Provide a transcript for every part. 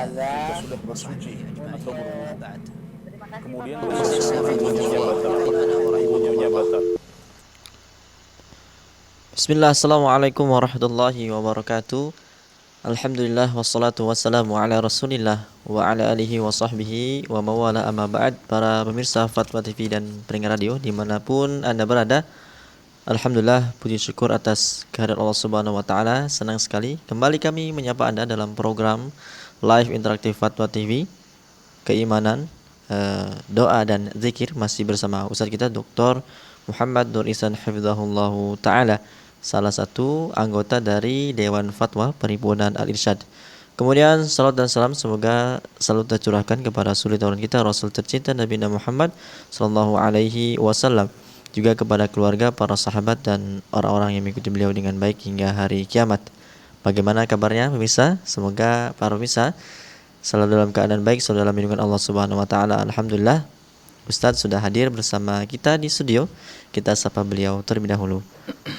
kita sudah bersuci atau berwudu, kemudian wudhunya batal. Bismillah, assalamualaikum warahmatullahi wabarakatuh. Alhamdulillah, wassalatu wassalamu ala rasulillah wa ala alihi wa sahbihi wa mawala amma ba'd. Para pemirsa Fatwa TV dan pendengar radio dimanapun Anda berada, Alhamdulillah, puji syukur atas kehadirat Allah Subhanahu wa Ta'ala. Senang sekali kembali kami menyapa Anda dalam program live interaktif Fatwa TV, keimanan, doa dan zikir, masih bersama Ustaz kita Dr. Muhammad Nur Ihsan Hafizahullahu Ta'ala, salah satu anggota dari Dewan Fatwa Perhimpunan Al-Irsyad. Kemudian salat dan salam semoga selalu tercurahkan kepada suri tauran kita Rasul tercinta Nabi Muhammad sallallahu alaihi wasallam, juga kepada keluarga, para sahabat dan orang-orang yang mengikuti beliau dengan baik hingga hari kiamat. Bagaimana kabarnya pemirsa? Semoga para pemirsa selalu dalam keadaan baik, selalu dalam lindungan Allah Subhanahu wa Ta'ala. Alhamdulillah, Ustadz sudah hadir bersama kita di studio. Kita sapa beliau terlebih dahulu.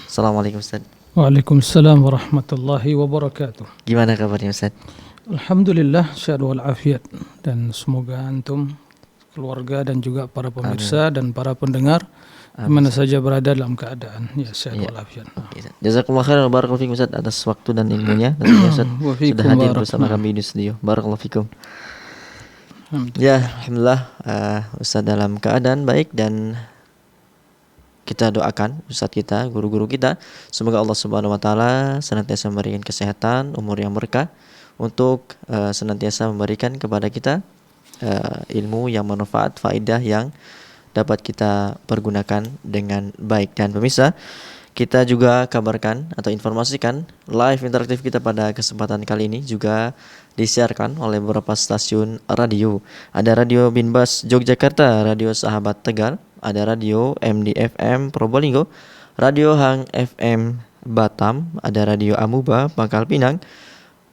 Assalamualaikum Ustadz. Waalaikumsalam warahmatullahi wabarakatuh. Gimana kabarnya Ustadz? Alhamdulillah, sehat walafiat, dan semoga antum, keluarga dan juga para pemirsa dan para pendengar di mana saja berada dalam keadaan sehat walafiat. Jazakumullah khairan, barakallahu fikum Ustadz atas waktu dan ilmunya. Tentunya Ustadz sudah hadir bersama kami di studio. Barakallahu fikum. Ya, alhamdulillah, Ustadz dalam keadaan baik, dan kita doakan Ustadz kita, guru-guru kita, semoga Allah Subhanahu wa Ta'ala senantiasa memberikan kesehatan, umur yang berkah, untuk senantiasa memberikan kepada kita ilmu yang bermanfaat, faedah yang dapat kita pergunakan dengan baik. Dan pemirsa, kita juga kabarkan atau informasikan live interaktif kita pada kesempatan kali ini juga disiarkan oleh beberapa stasiun radio. Ada Radio Binbas Yogyakarta, Radio Sahabat Tegal, ada Radio MDFM Probolinggo, Radio Hang FM Batam, ada Radio Amuba Pangkal Pinang,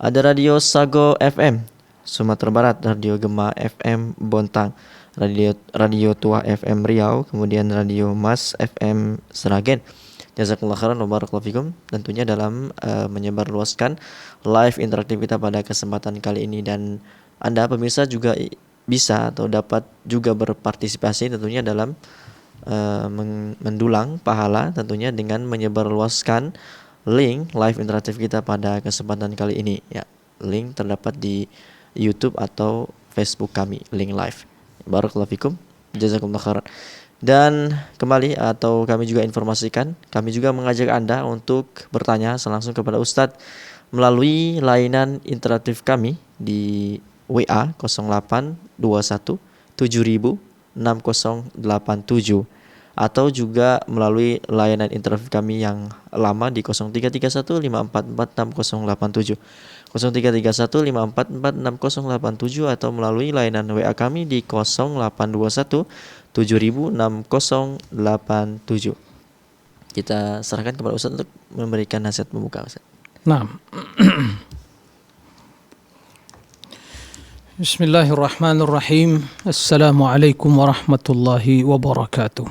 ada Radio Sago FM Sumatera Barat, Radio Gema FM Bontang, Radio Tua FM Riau, kemudian Radio Mas FM Seragen. Jazakallahu khairan wa barakallahu fikum, tentunya dalam menyebarluaskan live interaktif kita pada kesempatan kali ini. Dan Anda pemirsa juga bisa atau dapat juga berpartisipasi tentunya dalam mendulang pahala tentunya dengan menyebarluaskan link live interaktif kita pada kesempatan kali ini. Ya, link terdapat di YouTube atau Facebook kami, link live. Barakallahu fikum, jazakumullah khairan. Dan kembali atau kami juga informasikan, kami juga mengajak Anda untuk bertanya langsung kepada Ustadz melalui layanan interaktif kami di WA 0821 7000 6087, atau juga melalui layanan interaktif kami yang lama di 0331 544 6087, 0331 544 6087, atau melalui layanan WA kami di 0821 7000 6087. Kita serahkan kepada Ustaz untuk memberikan nasihat pembuka, Ustaz. Nah, Bismillahirrahmanirrahim. Assalamualaikum warahmatullahi wabarakatuh.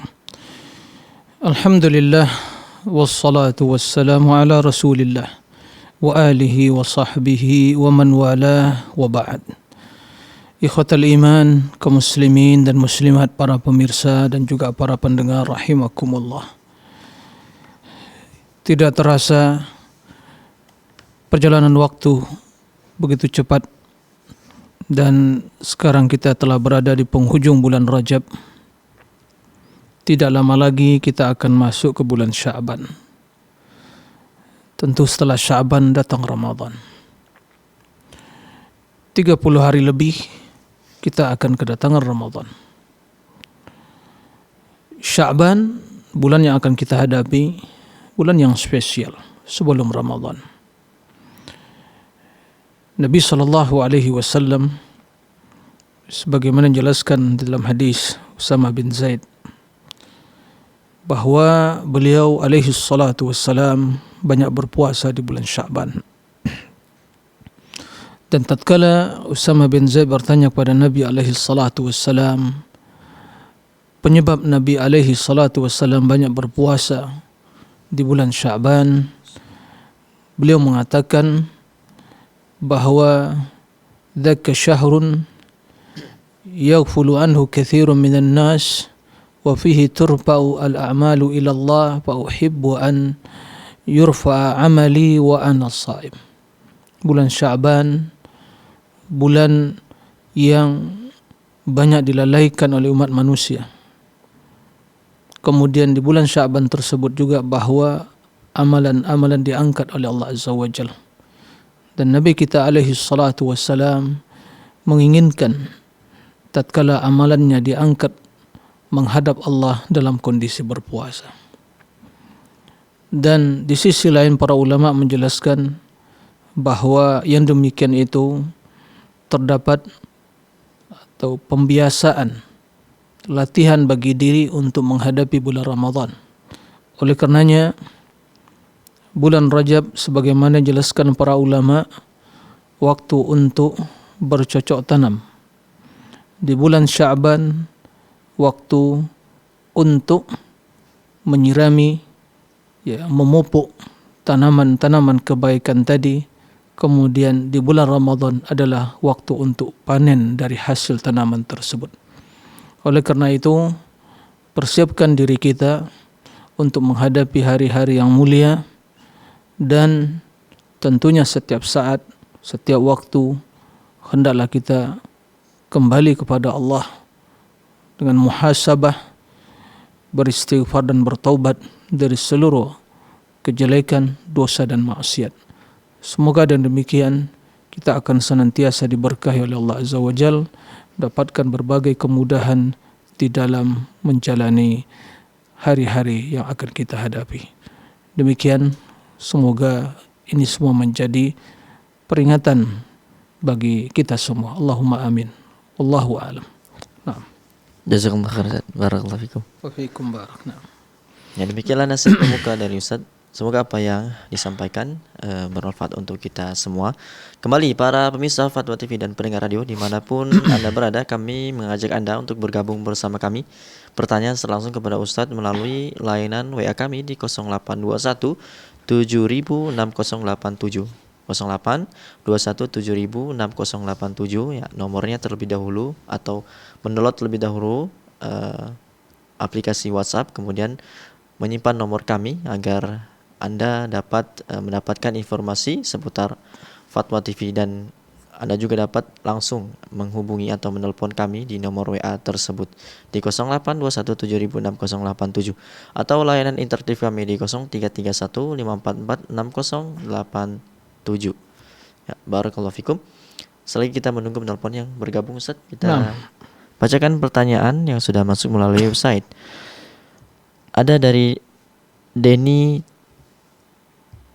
Alhamdulillah, wassalatu wassalamu ala rasulillah wa alihi wa sahbihi wa man walah, wa ba'd. Ikhwatal iman, kaum muslimin dan muslimat, para pemirsa dan juga para pendengar rahimakumullah. Tidak terasa perjalanan waktu begitu cepat, dan sekarang kita telah berada di penghujung bulan Rajab. Tidak lama lagi kita akan masuk ke bulan Sya'ban. Tentu setelah Sya'ban datang Ramadan. 30 hari lebih kita akan kedatangan Ramadan. Sya'ban, bulan yang akan kita hadapi, bulan yang spesial sebelum Ramadan. Nabi SAW sebagaimana dijelaskan dalam hadis Usama bin Zaid bahwa beliau alaihi salatu wassalam banyak berpuasa di bulan Sya'ban. Dan tatkala Usama bin Zaid bertanya kepada Nabi alaihi salatu wassalam penyebab Nabi alaihi salatu wassalam banyak berpuasa di bulan Sya'ban, beliau mengatakan bahwa dzaka syahrun yaghfulu anhu katsirun minan nas wa fihi turfa'u al-a'malu ila Allah fa uhibbu an yurfa'a amali wa ana shaim. Bulan Sya'ban, bulan yang banyak dilalaikan oleh umat manusia. Kemudian di bulan Sya'ban tersebut juga bahwa amalan-amalan diangkat oleh Allah Azza wa Jalla. Dan Nabi kita alaihi salatu wassalam menginginkan tatkala amalannya diangkat menghadap Allah dalam kondisi berpuasa. Dan di sisi lain para ulama menjelaskan bahwa yang demikian itu terdapat atau pembiasaan, latihan bagi diri untuk menghadapi bulan Ramadan. Oleh karenanya bulan Rajab sebagaimana dijelaskan para ulama, waktu untuk bercocok tanam. Di bulan Sya'ban, waktu untuk menyirami, memupuk tanaman-tanaman kebaikan tadi. Kemudian di bulan Ramadan adalah waktu untuk panen dari hasil tanaman tersebut. Oleh karena itu, persiapkan diri kita untuk menghadapi hari-hari yang mulia, dan tentunya setiap saat, setiap waktu hendaklah kita kembali kepada Allah dengan muhasabah, beristighfar dan bertaubat dari seluruh kejelekan, dosa dan maksiat. Semoga dan demikian kita akan senantiasa diberkahi oleh Allah Azza wa Jalla, dapatkan berbagai kemudahan di dalam menjalani hari-hari yang akan kita hadapi. Demikian, semoga ini semua menjadi peringatan bagi kita semua. Allahumma amin. Wallahu a'lam. Naam. Jazakallahu khairan. Barakallahu fikum. Wa fiikum barak. Naam. Ya, demikianlah nasihat pemuka dari Ustaz. Semoga apa yang disampaikan bermanfaat untuk kita semua. Kembali para pemirsa Fatwa TV dan pendengar radio dimanapun Anda berada, kami mengajak Anda untuk bergabung bersama kami. Pertanyaan langsung kepada Ustadz melalui layanan WA kami di 0821 706087 0821 706087 ya, nomornya terlebih dahulu atau mendownload terlebih dahulu aplikasi WhatsApp, kemudian menyimpan nomor kami agar Anda dapat mendapatkan informasi seputar Fatwa TV, dan Anda juga dapat langsung menghubungi atau menelpon kami di nomor WA tersebut di 0821706087 atau layanan interaktif kami di 0331544687. Ya, barakallahu fikum. Selagi kita menunggu penelpon yang bergabung, Ustaz, kita bacakan pertanyaan yang sudah masuk melalui website. Ada dari Denny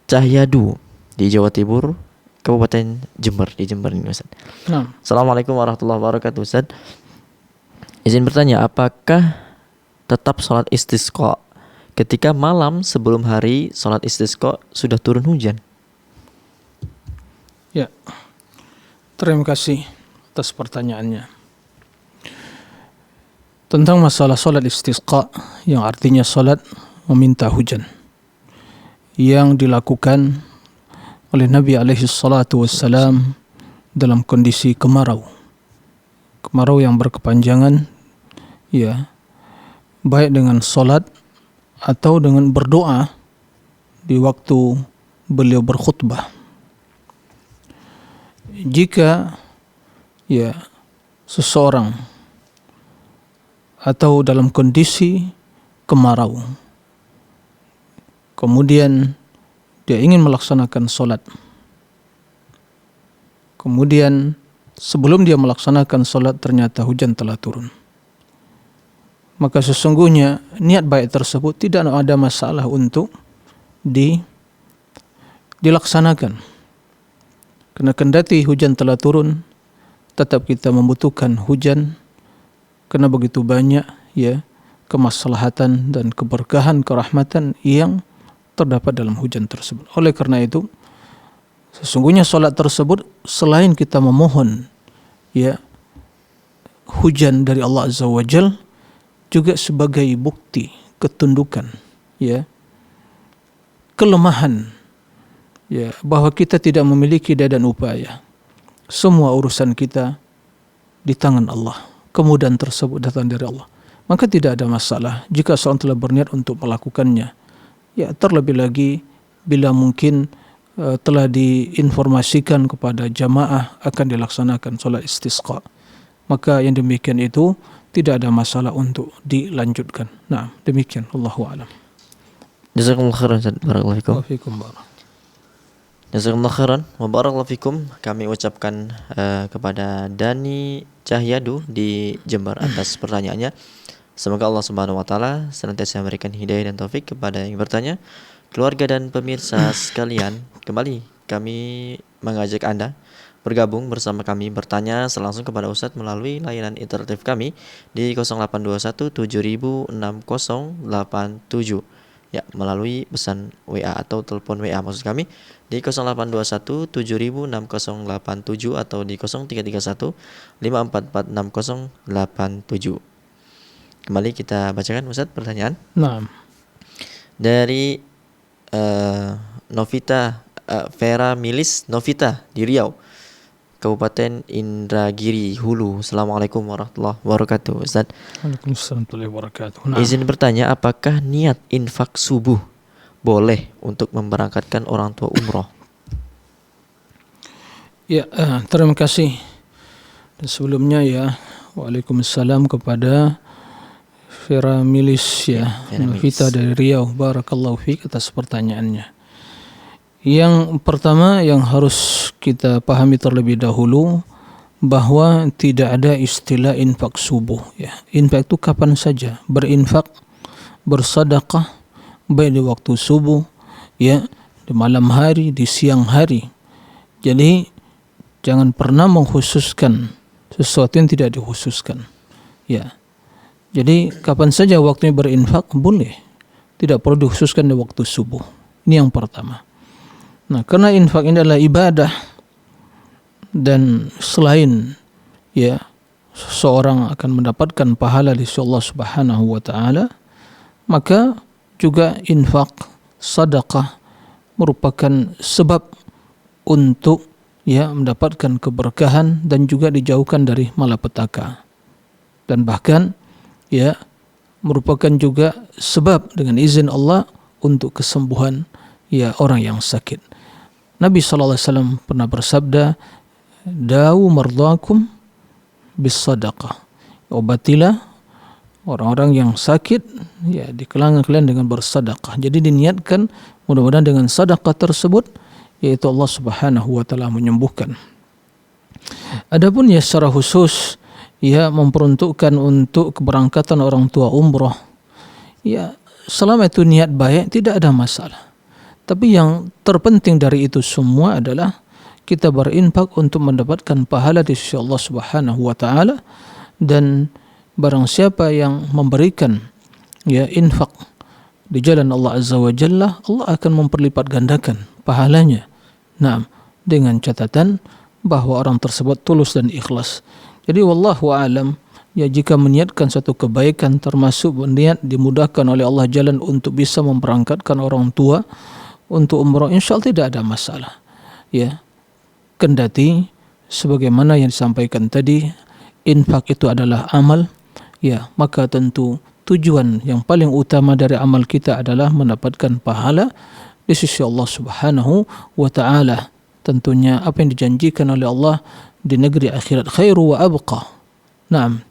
Cahyadu di Jawa Timur, Kabupaten Jember, di Jember ini, Ustaz. Assalamualaikum warahmatullahi wabarakatuh, Ustaz. Izin bertanya, apakah tetap sholat istisqa ketika malam sebelum hari sholat istisqa sudah turun hujan? Ya, terima kasih atas pertanyaannya. Tentang masalah sholat istisqa, yang artinya sholat meminta hujan, yang dilakukan oleh Nabi alaihi salatu wassalam dalam kondisi kemarau yang berkepanjangan, ya, baik dengan sholat atau dengan berdoa di waktu beliau berkhutbah. Jika seseorang atau dalam kondisi kemarau, kemudian dia ingin melaksanakan sholat, kemudian sebelum dia melaksanakan sholat ternyata hujan telah turun, maka sesungguhnya niat baik tersebut tidak ada masalah untuk dilaksanakan. Karena kendati hujan telah turun, tetap kita membutuhkan hujan, karena begitu banyak kemaslahatan dan keberkahan, kerahmatan yang terdapat dalam hujan tersebut. Oleh karena itu, sesungguhnya solat tersebut selain kita memohon hujan dari Allah Azza wa Jal, juga sebagai bukti ketundukan, kelemahan, bahwa kita tidak memiliki daya dan upaya semua urusan kita di tangan Allah. Kemudahan tersebut datang dari Allah. Maka tidak ada masalah jika seorang telah berniat untuk melakukannya. Ya, terlebih lagi bila mungkin telah diinformasikan kepada jamaah akan dilaksanakan solat istisqa. Maka yang demikian itu tidak ada masalah untuk dilanjutkan. Nah, demikian. Allahu a'lam. Jazakumullah khairan Ustaz. Barakallahu fikum. Waalaikum salam. Jazakumullah khairan wa barakallahu fikum. Kami ucapkan kepada Dani Cahyadu di Jember atas pertanyaannya. Semoga Allah Subhanahu wa taala senantiasa memberikan hidayah dan taufik kepada yang bertanya. Keluarga dan pemirsa sekalian, kembali kami mengajak Anda bergabung bersama kami bertanya langsung kepada Ustadz melalui layanan interaktif kami di 0821 706087. Ya, melalui pesan WA atau telepon WA maksud kami di 0821 706087 atau di 0331 544687. Kembali kita bacakan Ustadz pertanyaan. Nah, Dari Novita Vera Milis Novita di Riau, Kabupaten Indragiri Hulu. Assalamualaikum warahmatullahi wabarakatuh. Ustaz, Waalaikumsalam warahmatullahi wabarakatuh. Nah, izin bertanya, apakah niat infak subuh boleh untuk memberangkatkan orang tua umroh? ya, terima kasih. Dan sebelumnya ya, waalaikumsalam kepada Vera Milis ya, Vera Novita dari Riau. Barakallahu fiik atas pertanyaannya. Yang pertama yang harus kita pahami terlebih dahulu bahwa tidak ada istilah infak subuh ya. Infak itu kapan saja, berinfak, bersedekah baik di waktu subuh ya, di malam hari, di siang hari. Jadi jangan pernah mengkhususkan sesuatu yang tidak dikhususkan. Ya. Jadi kapan saja waktunya berinfak boleh. Tidak perlu dikhususkan di waktu subuh. Ini yang pertama. Nah, karena infak ini adalah ibadah dan selain ya seseorang akan mendapatkan pahala di sisi Allah Subhanahu wa taala, maka juga infak, sedekah merupakan sebab untuk ya mendapatkan keberkahan dan juga dijauhkan dari malapetaka. Dan bahkan ya merupakan juga sebab dengan izin Allah untuk kesembuhan ya orang yang sakit. Nabi SAW pernah bersabda, "Dawu mardhakum bis sadaqah." Obatilah orang-orang yang sakit ya di kalangan kalian dengan bersedekah. Jadi diniatkan mudah-mudahan dengan sedekah tersebut yaitu Allah Subhanahu wa taala menyembuhkan. Adapun ya secara khusus ya memperuntukkan untuk keberangkatan orang tua umroh, ya selama itu niat baik tidak ada masalah. Tapi yang terpenting dari itu semua adalah kita berinfak untuk mendapatkan pahala di sisi Allah Subhanahu wa taala, dan barang siapa yang memberikan ya infak di jalan Allah Azza wa Jalla, Allah akan memperlipat gandakan pahalanya. Nah, dengan catatan bahwa orang tersebut tulus dan ikhlas. Jadi wallahu a'lam, ya jika meniatkan satu kebaikan termasuk niat dimudahkan oleh Allah jalan untuk bisa memberangkatkan orang tua untuk umrah, insyaallah tidak ada masalah. Ya. Kendati sebagaimana yang disampaikan tadi, infak itu adalah amal, ya, maka tentu tujuan yang paling utama dari amal kita adalah mendapatkan pahala di sisi Allah Subhanahu wa taala. Tentunya apa yang dijanjikan oleh Allah di negeri akhirat khairu wa abqa. Naam.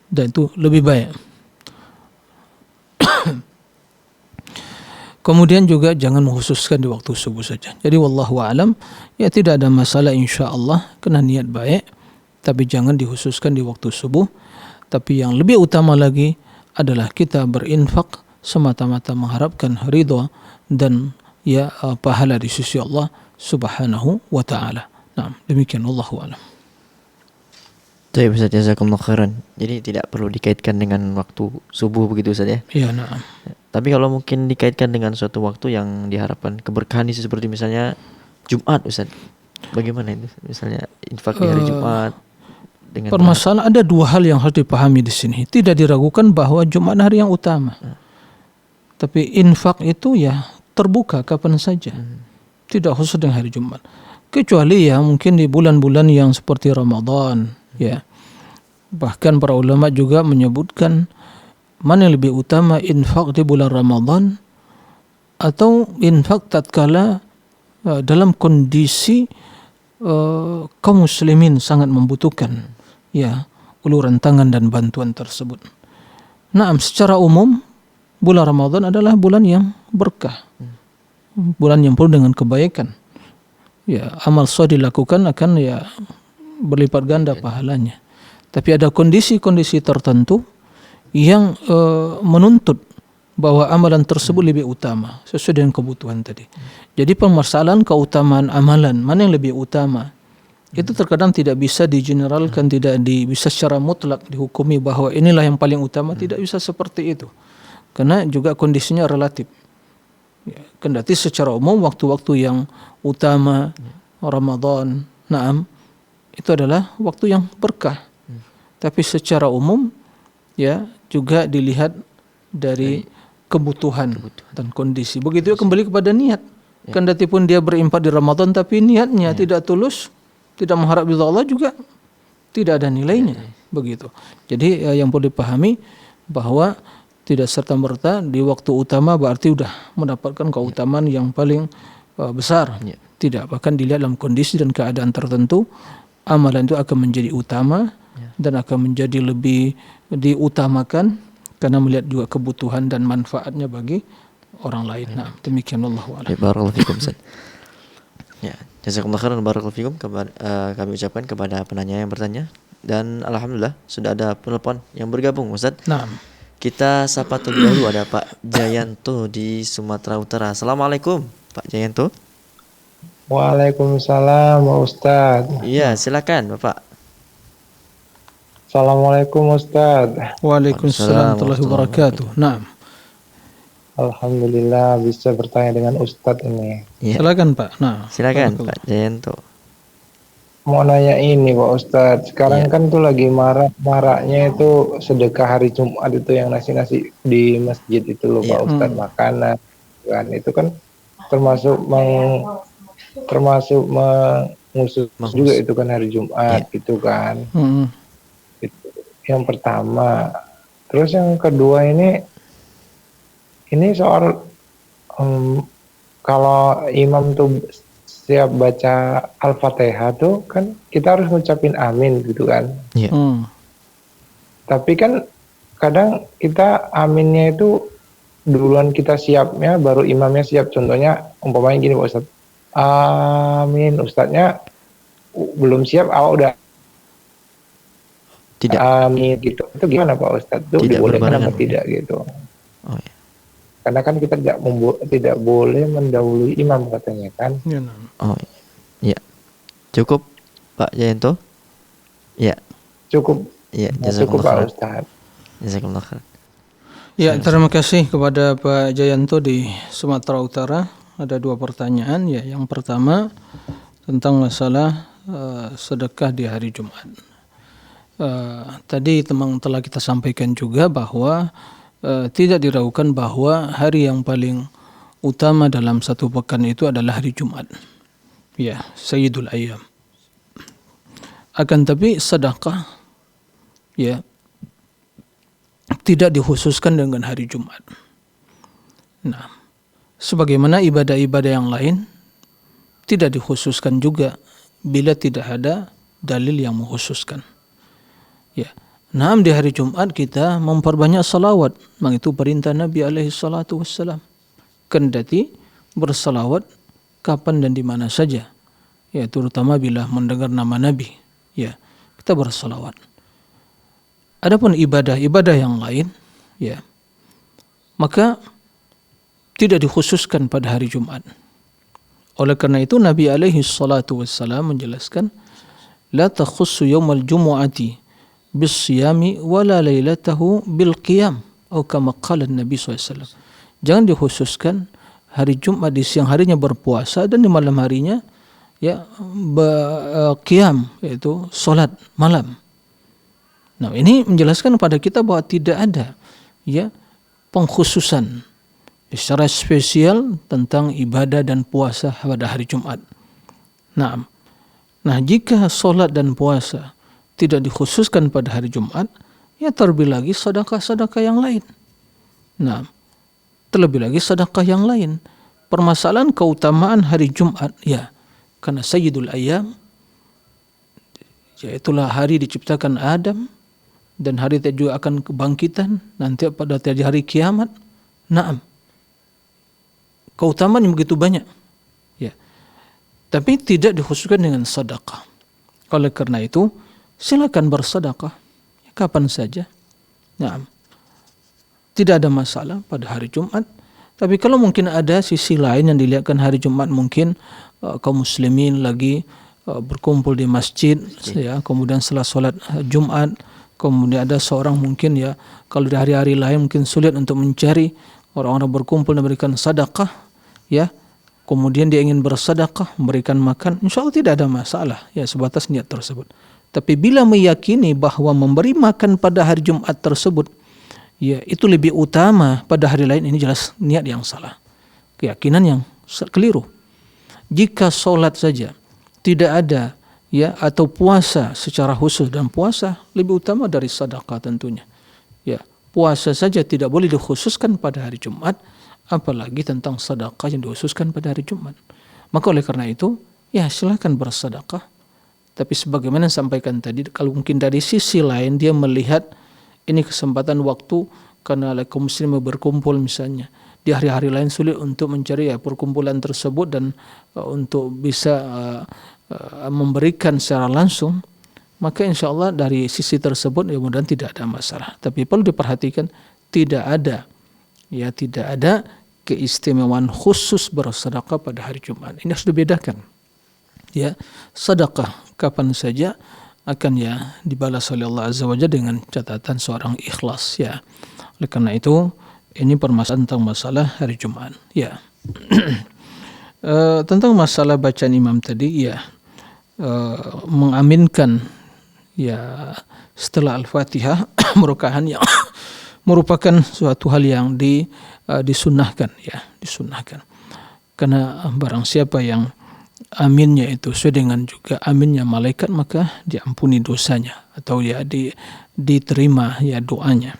Dan itu lebih baik. Kemudian juga jangan mengkhususkan di waktu subuh saja. Jadi wallahu a'lam, ya tidak ada masalah insyaallah kena niat baik, tapi jangan dikhususkan di waktu subuh. Tapi yang lebih utama lagi adalah kita berinfak semata-mata mengharapkan ridha dan ya pahala di sisi Allah Subhanahu wa taala. Nah, demikian wallahu a'lam. Baik Ustaz, jazakumullah khairan. Jadi tidak perlu dikaitkan dengan waktu subuh begitu Ustaz ya? Iya, na'am. Tapi kalau mungkin dikaitkan dengan suatu waktu yang diharapkan keberkahan seperti misalnya Jumat Ustaz, bagaimana itu? Misalnya infak di hari Jumat dengan permasalahan ada dua hal yang harus dipahami di sini. Tidak diragukan bahwa Jumat hari yang utama. Tapi infak itu ya terbuka kapan saja. Tidak khusus dengan hari Jumat. kecuali ya mungkin di bulan-bulan yang seperti Ramadan, ya. Bahkan para ulama juga menyebutkan mana yang lebih utama, infak di bulan Ramadan atau infak tatkala dalam kondisi kaum muslimin sangat membutuhkan ya uluran tangan dan bantuan tersebut. Nah, secara umum bulan Ramadan adalah bulan yang berkah, bulan yang penuh dengan kebaikan. Ya, amal soleh dilakukan akan ya berlipat ganda pahalanya. Tapi ada kondisi-kondisi tertentu yang menuntut bahwa amalan tersebut lebih utama sesuai dengan kebutuhan tadi. Jadi permasalahan keutamaan amalan mana yang lebih utama itu terkadang tidak bisa digeneralkan, tidak bisa secara mutlak dihukumi bahwa inilah yang paling utama, tidak bisa seperti itu. Karena juga kondisinya relatif. Ya, kendati secara umum waktu-waktu yang utama Ramadan, naam, itu adalah waktu yang berkah. Tapi secara umum ya juga dilihat dari kebutuhan dan kondisi. Begitu kembali kepada niat. Kendati pun dia berinfak di Ramadan tapi niatnya tidak tulus, tidak mengharap ridha Allah, juga tidak ada nilainya. Begitu. Jadi yang perlu dipahami bahwa tidak serta-merta di waktu utama berarti sudah mendapatkan keutamaan yang paling besar. Tidak, bahkan dilihat dalam kondisi dan keadaan tertentu amalan itu akan menjadi utama dan akan menjadi lebih diutamakan karena melihat juga kebutuhan dan manfaatnya bagi orang lain. Nah, demikian wallahu a'lam. Barakallahu fikum Ustaz. Ya, jazakumullah khairan barakallahu fikum kami ucapkan kepada penanya yang bertanya, dan alhamdulillah sudah ada penelpon yang bergabung Ustaz. Nah, kita sapa terlebih dahulu, ada Pak Jayanto di Sumatera Utara. Assalamualaikum Pak Jayanto. Waalaikumsalam Ustaz. Iya, silakan Bapak. Assalamualaikum Ustaz. Waalaikumsalam warahmatullahi wabarakatuh. Nah, Alhamdulillah bisa bertanya dengan Ustaz ini. Ya. silakan Pak. Nah, Silakan Pak Jayanto. Mau nanya ini Pak Ustaz. Sekarang kan tuh lagi maraknya itu sedekah hari Jumat itu yang nasi-nasi di masjid itu loh Pak Ustaz, makanan kan itu kan termasuk mengusut juga itu kan hari Jumat gitu kan. Itu yang pertama. Terus yang kedua ini soal kalau imam tuh siap baca Al-Fatihah tuh kan kita harus ngucapin amin gitu kan. Tapi kan kadang kita aminnya itu duluan kita siapnya baru imamnya siap. Contohnya umpamanya gini Pak Ustadz, amin, Ustadznya belum siap, awal udah tidak amin gitu. Itu gimana Pak Ustadz? Itu dibolehkan apa tidak gitu? Oh, ya. Karena kan kita tidak boleh mendahului imam katanya kan. Oh iya. Cukup Pak Jayanto? Ya. Cukup. Ya, cukup Pak Ustaz. Jazakumullah khair. Ya, terima kasih kepada Pak Jayanto di Sumatera Utara. Ada dua pertanyaan ya. Yang pertama tentang masalah sedekah di hari Jumat. Tadi telah kita sampaikan juga bahwa tidak diragukan bahwa hari yang paling utama dalam satu pekan itu adalah hari Jumat. Ya, Sayyidul Ayyam. Akan tapi sedekah ya tidak dikhususkan dengan hari Jumat. Nah, sebagaimana ibadah-ibadah yang lain tidak dikhususkan juga bila tidak ada dalil yang mengkhususkan. Ya. Nah, di hari Jumat kita memperbanyak salawat. Memang itu perintah Nabi alaihi salatu wassalam. Kendati bersalawat kapan dan di mana saja. Ya, terutama bila mendengar nama Nabi. Ya, kita bersalawat. Adapun ibadah-ibadah yang lain, ya, maka tidak dikhususkan pada hari Jumat. Oleh karena itu Nabi alaihi salatu wassalam menjelaskan, la takhussu yaumal jumu'ati bis-siyami wala lailatahu bil-qiyam, atau kama qala Nabi SAW. Jangan dikhususkan hari Jumat di siang harinya berpuasa dan di malam harinya ya qiyam, yaitu salat malam. Nah, ini menjelaskan kepada kita bahwa tidak ada ya pengkhususan secara spesial tentang ibadah dan puasa pada hari Jumat. Nah, jika sholat dan puasa tidak dikhususkan pada hari Jumat, ya terlebih lagi sedekah-sedekah yang lain. Nah, terlebih lagi sedekah yang lain. Permasalahan keutamaan hari Jumat, ya, karena Sayyidul Ayyam, yaitulah hari diciptakan Adam, dan hari itu juga akan kebangkitan nanti pada hari kiamat. Naam. Keutamaan yang begitu banyak. Ya. Tapi tidak dikhususkan dengan sedekah. Oleh karena itu, silakan bersedekah kapan saja. Naam. Tidak ada masalah pada hari Jumat. Tapi kalau mungkin ada sisi lain yang dilihatkan hari Jumat, mungkin kaum muslimin lagi berkumpul di masjid, ya, kemudian setelah sholat Jumat, kemudian ada seorang mungkin, ya, kalau di hari-hari lain mungkin sulit untuk mencari orang-orang berkumpul dan memberikan sedekah, ya, kemudian dia ingin bersedekah, memberikan makan, insya Allah tidak ada masalah, ya, sebatas niat tersebut. Tapi bila meyakini bahwa memberi makan pada hari Jumat tersebut, ya, itu lebih utama pada hari lain, ini jelas niat yang salah, keyakinan yang keliru. Jika sholat saja tidak ada, ya, atau puasa secara khusus, dan puasa lebih utama dari sedekah tentunya, ya, puasa saja tidak boleh dikhususkan pada hari Jumat, apalagi tentang sedekah yang dikhususkan pada hari Jumat. Maka oleh karena itu, ya, silakan bersedekah. Tapi sebagaimana sampaikan tadi, kalau mungkin dari sisi lain dia melihat ini kesempatan waktu karena kaum muslimin berkumpul misalnya, di hari-hari lain sulit untuk mencari, ya, perkumpulan tersebut dan untuk bisa memberikan secara langsung, maka insya Allah dari sisi tersebut ya mudah-mudahan tidak ada masalah. Tapi perlu diperhatikan tidak ada keistimewaan khusus bersedekah pada hari Jumat. Ini harus dibedakan. Ya, sedekah kapan saja akan, ya, dibalas oleh Allah Azza wa Jalla dengan catatan seorang ikhlas, ya. Oleh karena itu ini permasalahan tentang masalah hari Jumat, ya. Tentang masalah bacaan imam tadi, ya, mengaminkan, ya, setelah Al-Fatihah merupakan yang merupakan suatu hal yang disunnahkan, ya, disunnahkan. Karena barang siapa yang aminnya itu sesuai dengan juga aminnya malaikat, maka diampuni dosanya atau, ya, diterima, ya, doanya.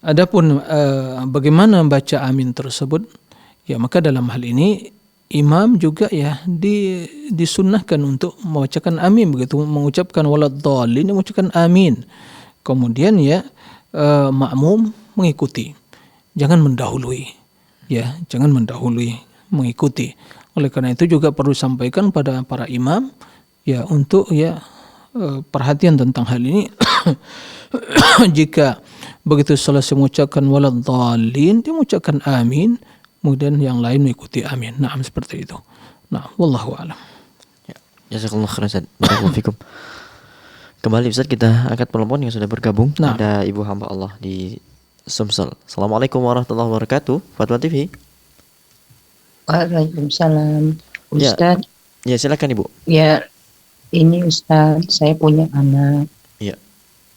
Adapun bagaimana baca amin tersebut, ya, maka dalam hal ini imam juga, ya, disunnahkan untuk membacakan amin, begitu mengucapkan waladhdallin, mengucapkan amin. Kemudian, ya, makmum mengikuti, jangan mendahului, ya, jangan mendahului, mengikuti. Oleh karena itu juga perlu disampaikan pada para imam, ya, untuk, ya, perhatian tentang hal ini. Jika begitu selesai mengucapkan waladhdallin, dia mengucapkan amin, kemudian yang lain mengikuti amin. Nah, seperti itu. Nah, wallahu a'lam. Ya, jazakallahu khairan Ustaz. Barakallahu fikum. Kembali Ustaz, kita angkat telepon yang sudah bergabung. Nah. Ada Ibu hamba Allah di Sumsel. Assalamualaikum warahmatullahi wabarakatuh. Fatwa TV. Waalaikumsalam. Ustaz. Ya, silakan Ibu. Ya, ini Ustaz, saya punya anak. Ya.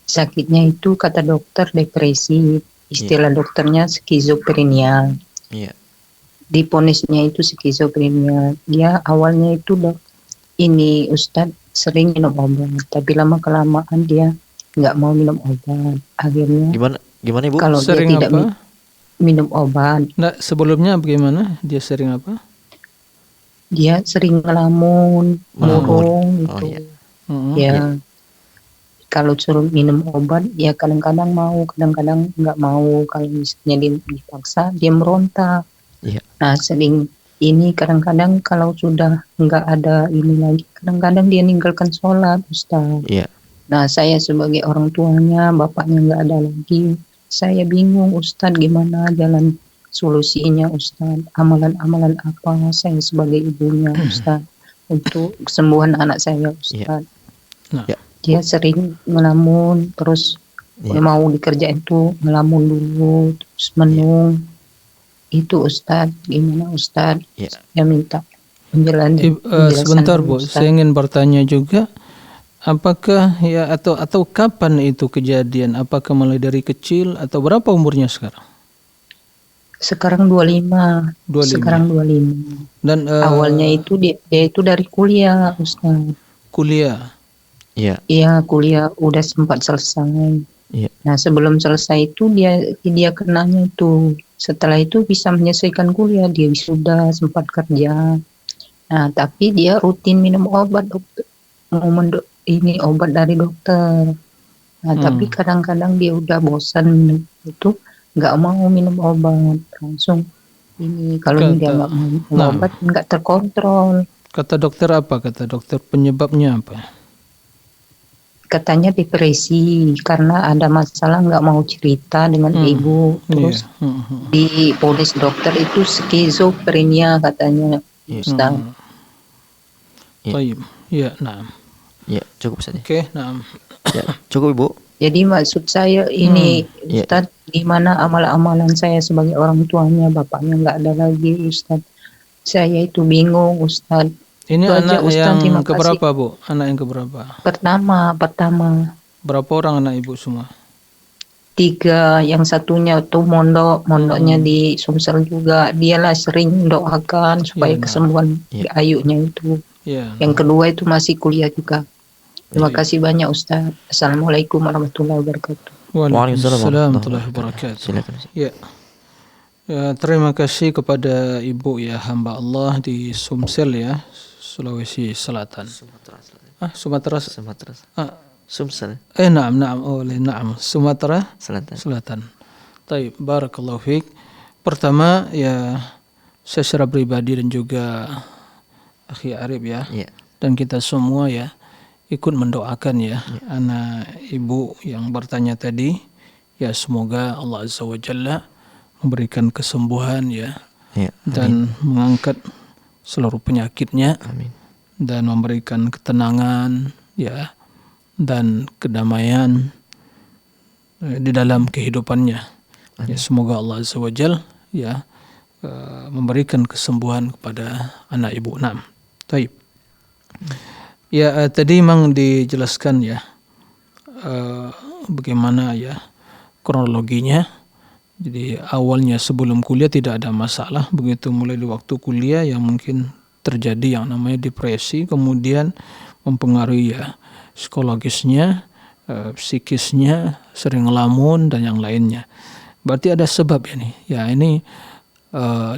Sakitnya itu kata dokter depresi. Istilah dokternya skizofrenia. Iya. Diponisnya itu skizofrenia. Dia awalnya itu ini Ustaz sering minum obat, tapi lama kelamaan dia nggak mau minum obat. Akhirnya Gimana Ibu? kalau Sering dia tidak apa? minum obat, Nah, sebelumnya bagaimana? Dia sering apa? dia sering ngelamun, murung Oh, gitu. iya. Ya, kalau suruh minum obat, ya kadang-kadang mau, kadang-kadang nggak mau. Kalau misalnya dia dipaksa, dia meronta. Iya. Nah, sering ini kadang-kadang kalau sudah nggak ada ini lagi, kadang-kadang dia ninggalkan sholat, Ustaz. Iya. Nah, saya sebagai orang tuanya, bapaknya nggak ada lagi. Saya bingung, Ustaz, gimana jalan solusinya, Ustaz? Amalan-amalan apa saya sebagai ibunya, Ustaz, untuk kesembuhan anak saya, Ustaz? Nah. Ya. Dia sering ngelamun, terus mau dikerjain tuh ngelamun dulu, terus menung. Itu Ustaz, gimana Ustaz? Ya. Saya minta penjelasan. Sebentar Bu, Ustaz. saya ingin bertanya juga, apakah, ya, atau kapan itu kejadian? Apakah mulai dari kecil atau berapa umurnya sekarang? Sekarang 25. 25. Sekarang 25. Dan Awalnya itu dia itu dari kuliah, Ustaz. kuliah. Iya. Iya, kuliah udah sempat selesai. Iya. Nah, sebelum selesai itu dia kenanya itu. Setelah itu bisa menyelesaikan kuliah, dia sudah sempat kerja. Nah, tapi dia rutin minum obat, dokter. Ini obat dari dokter. Nah, tapi kadang-kadang dia udah bosan minum itu, nggak mau minum obat, langsung ini kalau dia nggak mau minum obat nggak terkontrol. Kata dokter apa? Kata dokter penyebabnya apa? Katanya depresi karena ada masalah, nggak mau cerita dengan ibu, terus di polis dokter itu skizofrenia katanya, Ustaz. Baik, ya, nah. Ya, cukup saja. Oke, nah. Ya, cukup Ibu. Jadi maksud saya ini, Ustaz, gimana amal-amalan saya sebagai orang tuanya, bapaknya nggak ada lagi, Ustaz. Saya itu bingung, Ustaz. Ini itu anak aja, Ustaz, yang keberapa, Bu? Anak yang keberapa? Pertama. Berapa orang anak Ibu semua? 3, yang satunya tuh mondoknya di Sumsel juga. Dialah sering doakan supaya kesembuhan ayunya itu. Yang kedua itu masih kuliah juga. Terima kasih banyak, Ustaz. Assalamualaikum warahmatullahi wabarakatuh. Waalaikumsalam warahmatullahi wabarakatuh. Silakan. Ya. Ya, terima kasih kepada Ibu ya, hamba Allah di Sumsel ya, Sulawesi Selatan. Sumatera. Sumsel. Naam. Sumatera Selatan. Baik, barakallahu fiik. Pertama ya, saya secara pribadi dan juga Akhi Arif ya, dan kita semua ya ikut mendoakan ya anak ibu yang bertanya tadi, ya semoga Allah Azza wa Jalla memberikan kesembuhan ya, dan mengangkat seluruh penyakitnya, dan memberikan ketenangan ya dan kedamaian di dalam kehidupannya. Ya, semoga Allah Azza wa Jalla ya memberikan kesembuhan kepada anak ibu. Nah, baik. Ya, tadi memang dijelaskan ya bagaimana ya kronologinya. Jadi awalnya sebelum kuliah tidak ada masalah, begitu mulai di waktu kuliah yang mungkin terjadi yang namanya depresi, kemudian mempengaruhi ya psikologisnya, psikisnya, sering ngelamun dan yang lainnya. Berarti ada sebab ya nih. Ya ini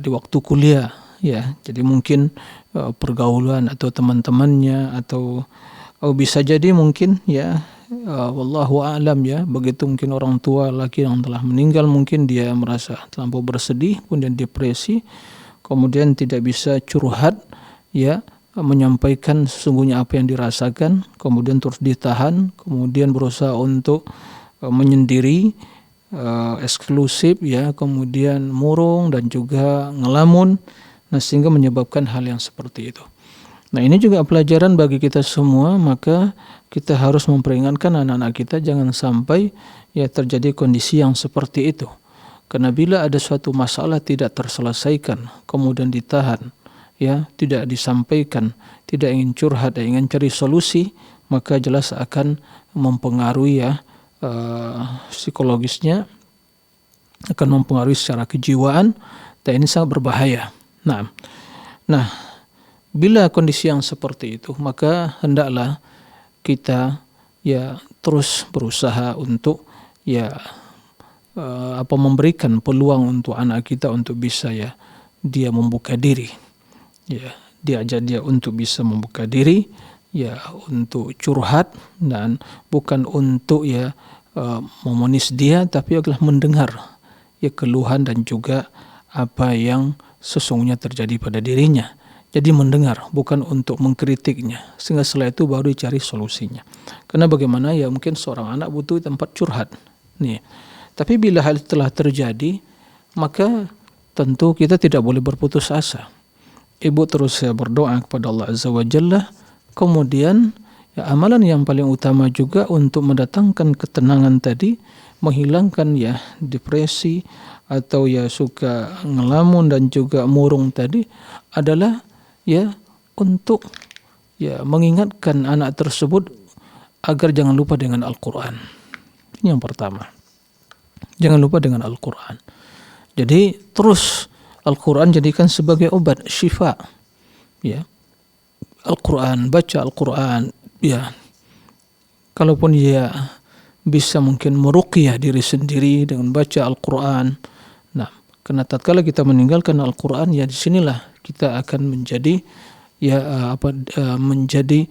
di waktu kuliah ya. Jadi mungkin pergaulan atau teman-temannya atau bisa jadi mungkin ya wallahu a'lam ya, begitu mungkin orang tua laki yang telah meninggal, mungkin dia merasa terlampau bersedih, kemudian depresi, kemudian tidak bisa curhat ya, menyampaikan sesungguhnya apa yang dirasakan, kemudian terus ditahan, kemudian berusaha untuk menyendiri, eksklusif ya, kemudian murung dan juga ngelamun, nah sehingga menyebabkan hal yang seperti itu. Nah ini juga pelajaran bagi kita semua, maka kita harus memperingatkan anak-anak kita jangan sampai ya terjadi kondisi yang seperti itu. Karena bila ada suatu masalah tidak terselesaikan, kemudian ditahan, ya tidak disampaikan, tidak ingin curhat, tidak ingin cari solusi, maka jelas akan mempengaruhi ya psikologisnya, akan mempengaruhi secara kejiwaan, dan ini sangat berbahaya. Nah, bila kondisi yang seperti itu, maka hendaklah kita ya terus berusaha untuk ya memberikan peluang untuk anak kita untuk bisa ya dia membuka diri, ya diajak dia untuk bisa membuka diri, ya untuk curhat, dan bukan untuk ya memonis dia, tapi adalah mendengar ya keluhan dan juga apa yang sesungguhnya terjadi pada dirinya. Jadi mendengar, bukan untuk mengkritiknya, sehingga setelah itu baru dicari solusinya. Karena bagaimana ya mungkin seorang anak butuh tempat curhat nih. Tapi bila hal itu telah terjadi, maka tentu kita tidak boleh berputus asa. Ibu terus berdoa kepada Allah Azza wa Jalla, kemudian ya, amalan yang paling utama juga untuk mendatangkan ketenangan tadi, menghilangkan ya depresi atau ya suka ngelamun dan juga murung tadi adalah ya untuk ya mengingatkan anak tersebut agar jangan lupa dengan Al-Quran. Ini yang pertama. Jangan lupa dengan Al-Quran. Jadi terus Al-Quran jadikan sebagai obat, syifa. Ya, Al-Quran, baca Al-Quran. Ya, kalaupun dia bisa mungkin meruqyah diri sendiri dengan baca Al-Quran. Nah, karena tatkala kita meninggalkan Al-Quran, ya disinilah kita akan menjadi menjadi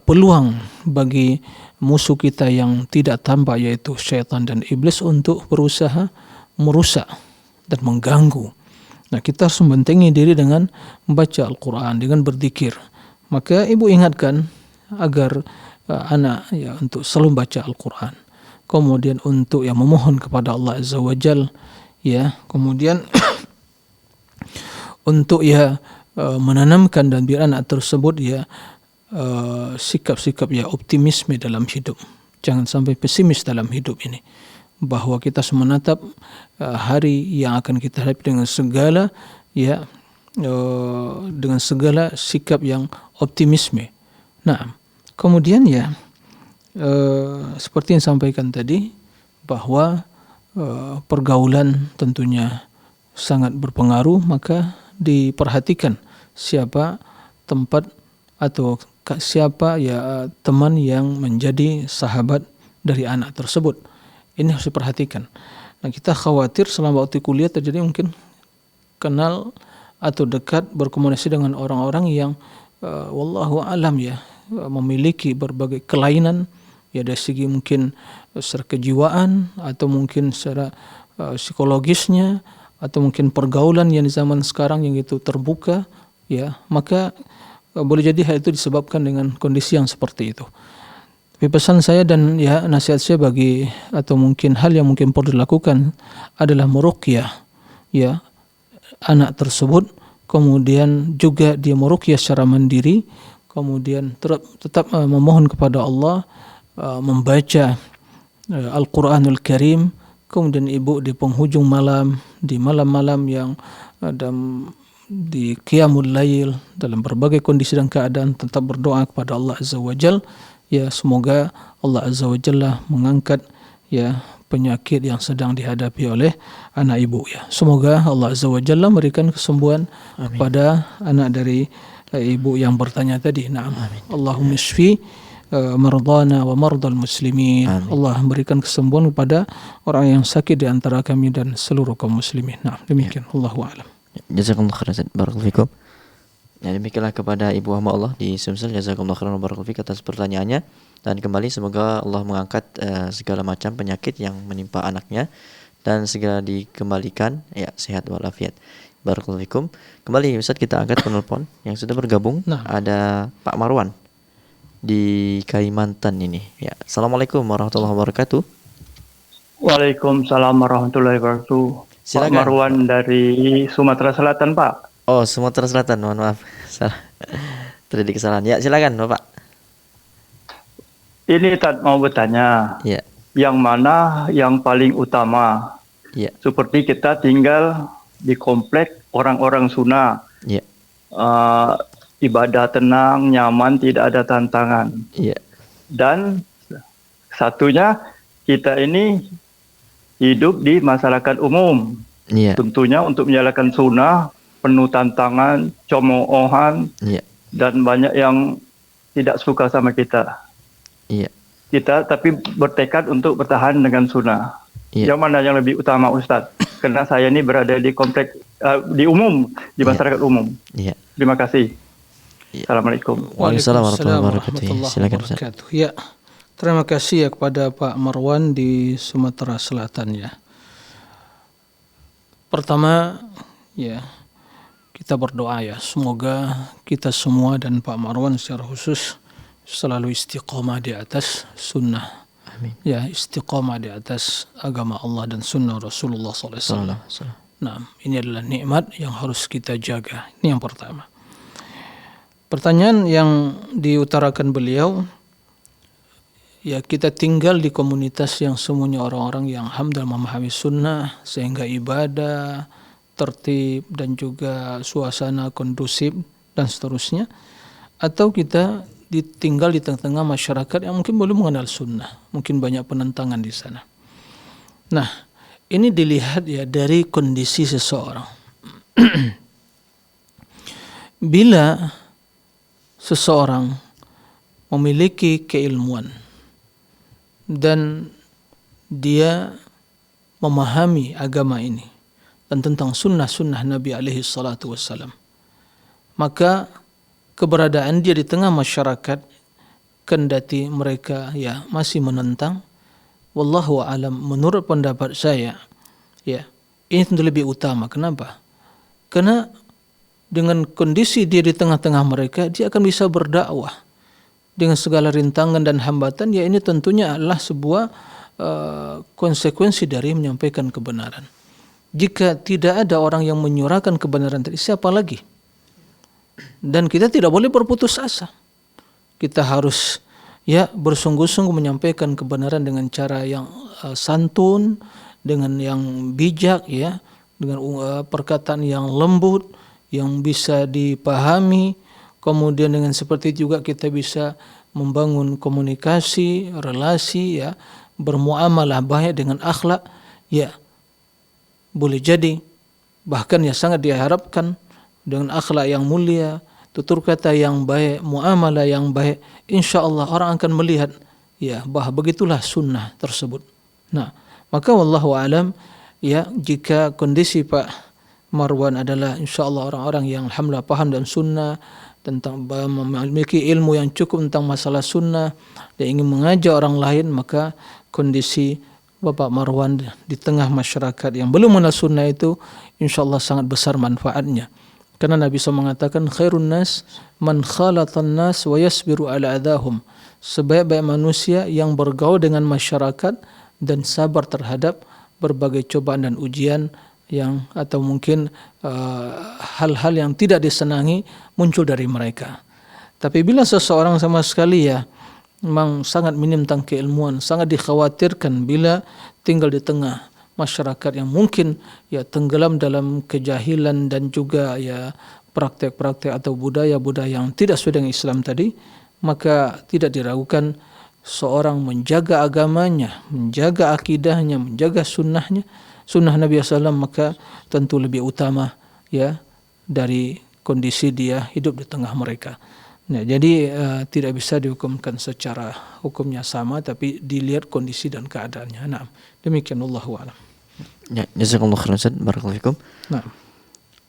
peluang bagi musuh kita yang tidak tampak, yaitu syaitan dan iblis, untuk berusaha merusak dan mengganggu. Nah, kita harus membentengi diri dengan membaca Al-Quran, dengan berzikir. Maka ibu ingatkan agar anak ya untuk selalu baca Al-Quran. Kemudian untuk memohon kepada Allah Azza wa Jal, ya. Kemudian untuk menanamkan dan biar anak tersebut sikap-sikap optimisme dalam hidup. Jangan sampai pesimis dalam hidup ini. Bahwa kita harus menatap hari yang akan kita hadapi dengan segala dengan segala sikap yang optimisme. Nah, kemudian seperti yang sampaikan tadi, bahwa pergaulan tentunya sangat berpengaruh, maka diperhatikan siapa tempat atau siapa teman yang menjadi sahabat dari anak tersebut. Ini harus diperhatikan. Nah, kita khawatir selama waktu kuliah terjadi mungkin kenal atau dekat berkomunikasi dengan orang-orang yang wallahu alam memiliki berbagai kelainan dari segi mungkin secara kejiwaan atau mungkin secara psikologisnya atau mungkin pergaulan yang di zaman sekarang yang itu terbuka, maka boleh jadi hal itu disebabkan dengan kondisi yang seperti itu. Tapi pesan saya dan nasihat saya bagi atau mungkin hal yang mungkin perlu dilakukan adalah meruqyah anak tersebut, kemudian juga dia meruqyah secara mandiri, kemudian tetap memohon kepada Allah, membaca Al-Quranul Karim, kemudian ibu di penghujung malam, di malam-malam yang di qiyamul lail, dalam berbagai kondisi dan keadaan tetap berdoa kepada Allah Azza wa Jal. Semoga Allah Azza wa Jalla mengangkat penyakit yang sedang dihadapi oleh anak ibu. Semoga Allah Azza wa Jalla memberikan kesembuhan kepada anak dari ibu yang bertanya tadi. Na'am. Allahumma shfi mardana wa mardal muslimin. Amin. Allah memberikan kesembuhan kepada orang yang sakit di antara kami dan seluruh kaum muslimin. Nah, demikian. Allahu a'lam. Jazakallahu khairan. Barakallahu fikum. Demikianlah kepada Ibu hamba Allah di Sumsel. Jazakallahu khairan barakallahu fik atas pertanyaannya, dan kembali semoga Allah mengangkat segala macam penyakit yang menimpa anaknya dan segera dikembalikan sehat walafiat. Barakallahu fikum. Kembali Ustaz, kita angkat penelpon yang sudah bergabung. Ada Pak Marwan di Kalimantan ini. Assalamualaikum warahmatullahi wabarakatuh. Waalaikumsalam warahmatullahi wabarakatuh. Silakan. Pak Marwan dari Sumatera Selatan, Pak. Oh, Sumatera Selatan, mohon maaf. Salah. Terjadi kesalahan. Silakan, Bapak. Ini mau bertanya. Yang mana yang paling utama? Seperti kita tinggal di komplek orang-orang Sunda. Ibadah tenang, nyaman, tidak ada tantangan. Dan satunya, kita ini hidup di masyarakat umum. Tentunya untuk menjalankan sunnah penuh tantangan, comoohan, dan banyak yang tidak suka sama kita. Kita tapi bertekad untuk bertahan dengan sunnah. Yang mana yang lebih utama, Ustadz? Karena saya ini berada di komplek di umum, di masyarakat umum. Terima kasih. Assalamualaikum. Waalaikumsalam warahmatullahi wabarakatuh. Silakan, Ustaz. Terima kasih kepada Pak Marwan di Sumatera Selatan. Pertama, kita berdoa semoga kita semua dan Pak Marwan secara khusus selalu istiqomah di atas sunnah. Amin. Istiqomah di atas agama Allah dan sunnah Rasulullah SAW. Nah, ini adalah nikmat yang harus kita jaga. Ini yang pertama. Pertanyaan yang diutarakan beliau, kita tinggal di komunitas yang semuanya orang-orang yang alhamdulillah memahami sunnah, sehingga ibadah tertib dan juga suasana kondusif dan seterusnya, atau kita tinggal di tengah-tengah masyarakat yang mungkin belum mengenal sunnah, mungkin banyak penentangan di sana. Nah, ini dilihat ya dari kondisi seseorang. Bila seseorang memiliki keilmuan dan dia memahami agama ini dan tentang sunnah-sunnah Nabi alaihi salatu wassalam, maka keberadaan dia di tengah masyarakat, kendati mereka ya masih menentang, wallahu alam, menurut pendapat saya ya ini tentu lebih utama. Kenapa? Karena dengan kondisi dia di tengah-tengah mereka, dia akan bisa berdakwah dengan segala rintangan dan hambatan. Ya ini tentunya adalah sebuah konsekuensi dari menyampaikan kebenaran. Jika tidak ada orang yang menyuarakan kebenaran tadi, siapa lagi? Dan kita tidak boleh berputus asa. Kita harus ya bersungguh-sungguh menyampaikan kebenaran dengan cara yang santun, dengan yang bijak, ya, dengan perkataan yang lembut, yang bisa dipahami. Kemudian dengan seperti itu juga kita bisa membangun komunikasi, relasi, ya, bermuamalah baik dengan akhlak, ya. Boleh jadi bahkan ya sangat diharapkan dengan akhlak yang mulia, tutur kata yang baik, muamalah yang baik, insya Allah orang akan melihat ya bahwa begitulah sunnah tersebut. Nah, maka wallahu alam, ya, jika kondisi Pak Marwan adalah insya Allah orang-orang yang alhamdulillah paham dan sunnah, tentang memiliki ilmu yang cukup tentang masalah sunnah dan ingin mengajak orang lain, maka kondisi Bapak Marwan di tengah masyarakat yang belum mengenal sunnah itu insya Allah sangat besar manfaatnya. Karena Nabi SAW mengatakan khairun nas man khalatan nas wa yasbiru ala adahum. Sebaik-baik manusia yang bergaul dengan masyarakat dan sabar terhadap berbagai cobaan dan ujian yang atau mungkin hal-hal yang tidak disenangi muncul dari mereka. Tapi bila seseorang sama sekali ya memang sangat minim tentang keilmuan, sangat dikhawatirkan bila tinggal di tengah masyarakat yang mungkin ya tenggelam dalam kejahilan dan juga ya praktek-praktek atau budaya-budaya yang tidak sesuai dengan Islam tadi, maka tidak diragukan seorang menjaga agamanya, menjaga akidahnya, menjaga sunnahnya, sunnah Nabi SAW, maka tentu lebih utama ya dari kondisi dia hidup di tengah mereka. Nah, jadi tidak bisa dihukumkan secara hukumnya sama, tapi dilihat kondisi dan keadaannya. Nah, demikian Allahu a'lam. Ya, jazakallahu khairan Ustaz, barakallahu fikum. Nah,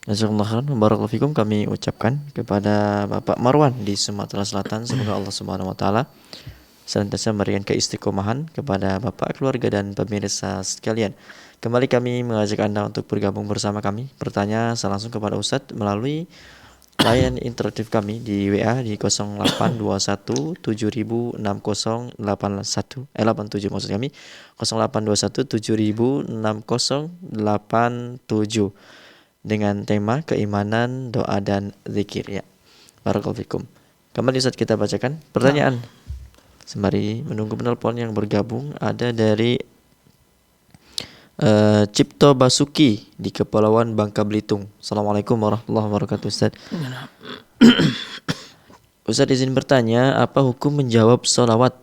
jazakallahu khairan, barakallahu fikum kami ucapkan kepada Bapak Marwan di Sumatera Selatan, semoga Allah Subhanahu wa taala senantiasa memberikan keistiqomahan kepada Bapak, keluarga dan pemirsa sekalian. Kembali kami mengajak Anda untuk bergabung bersama kami, bertanya langsung kepada Ustadz melalui layanan interaktif kami di WA di 0821 7060 87 maksud kami 0821 7060 87 dengan tema keimanan, doa dan zikir, ya. Barakallahu fikum. Kembali Ustaz kita bacakan pertanyaan sembari menunggu penelpon yang bergabung. Ada dari Cipto Basuki di Kepulauan Bangka Belitung. Assalamualaikum warahmatullahi wabarakatuh, Ustaz. Ustaz izin bertanya, apa hukum menjawab sholawat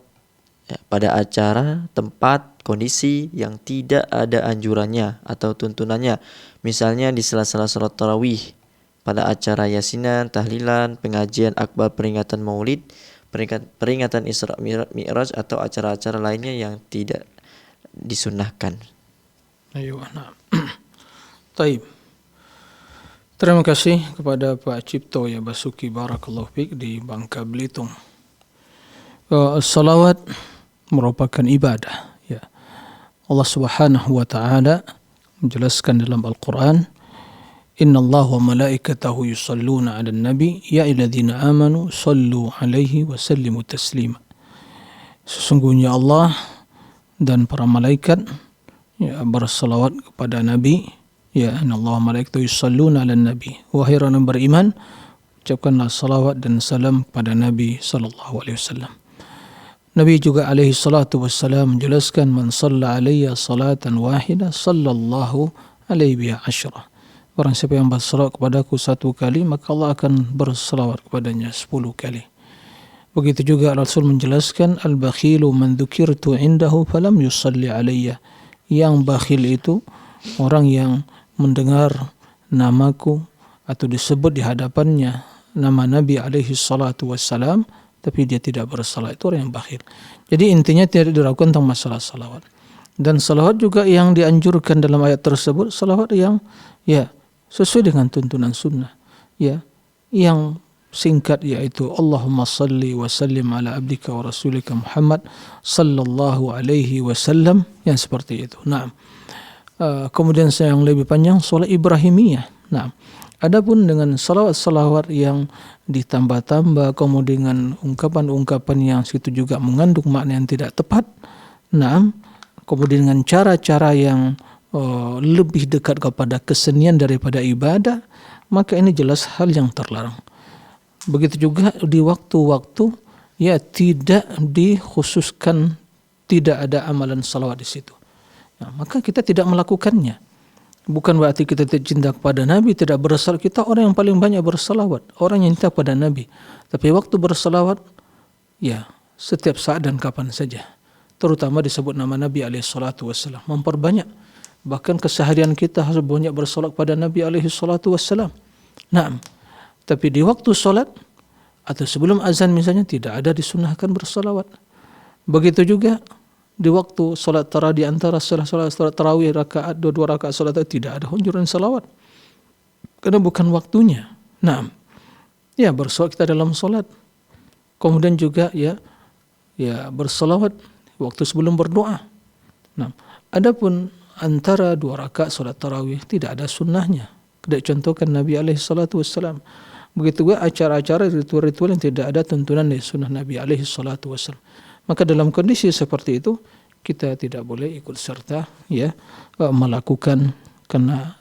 ya, pada acara, tempat, kondisi yang tidak ada anjurannya atau tuntunannya, misalnya di sela-sela sholat tarawih, pada acara yasinan, tahlilan, pengajian akbar, peringatan maulid, peringatan Isra Mi'raj atau acara-acara lainnya yang tidak disunnahkan. Ayo, nah. Taib. Terima kasih kepada Pak Cipto ya Basuki, barakallahu fiik, di Bangka Belitung. Salawat merupakan ibadah, ya. Allah Subhanahu wa taala menjelaskan dalam Al-Qur'an, innallaha wa malaikatahu yusalluna 'alan nabi ya ayyuhalladzina amanu sallu 'alaihi wa sallimu taslima. Sesungguhnya Allah dan para malaikat ya bersalawat kepada Nabi, ya, innallaha wa malaikatahu yusalluna 'alan nabi. Wahai orang yang beriman, ucapkanlah salawat dan salam kepada Nabi sallallahu alaihi wasallam. Nabi juga alaihi salatu wassalam menjelaskan, man shalla alayya salatan wahidah sallallahu alaihi biha asyra. Barang siapa yang bersalawat kepadaku satu kali, maka Allah akan bersalawat kepadanya 10 kali. Begitu juga Rasul menjelaskan, al-bakhilu man dzukirtu indahu falam yusalli alayya yang bakhil itu orang yang mendengar namaku atau disebut di hadapannya nama Nabi alaihi salatu wassalam, tapi dia tidak bersalat, itu orang yang bakhil. Jadi intinya tidak diragukan tentang masalah salawat. Dan salawat juga yang dianjurkan dalam ayat tersebut, salawat yang ya sesuai dengan tuntunan sunnah, ya, yang singkat, yaitu Allahumma salli wa sallim ala abdika wa rasulika Muhammad sallallahu alaihi wasallam, yang seperti itu. Nah, kemudian yang lebih panjang salat Ibrahimiyah. Nah, adapun dengan salawat-salawat yang ditambah-tambah kemudian dengan ungkapan-ungkapan yang situ juga mengandung makna yang tidak tepat, nah, kemudian dengan cara-cara yang lebih dekat kepada kesenian daripada ibadah, maka ini jelas hal yang terlarang. Begitu juga di waktu-waktu ya tidak dikhususkan, tidak ada amalan salawat di situ. Nah, maka kita tidak melakukannya. Bukan berarti kita tidak cinta kepada Nabi, tidak bersalawat. Kita orang yang paling banyak bersalawat, orang yang cinta kepada Nabi. Tapi waktu bersalawat, ya setiap saat dan kapan saja. Terutama disebut nama Nabi alaihissalatu wassalam. Memperbanyak. Bahkan keseharian kita harus banyak bersalawat pada Nabi alaihissalatu wassalam. Nah, tapi di waktu solat atau sebelum azan misalnya tidak ada disunahkan bersalawat. Begitu juga di waktu solat tarawih, di antara solat tarawih rakaat dua rakaat solat tidak ada anjuran salawat karena bukan waktunya. Nah, ya bersalawat kita dalam solat. Kemudian juga ya bersalawat waktu sebelum berdoa. Nah, adapun antara dua rakaat solat tarawih tidak ada sunnahnya. Tidak contohkan Nabi alaihi salatu wassalam. Begitu juga acara-acara ritual-ritual yang tidak ada tuntunan dari sunnah Nabi alaihi salatu wassalam. Maka dalam kondisi seperti itu kita tidak boleh ikut serta ya melakukan, karena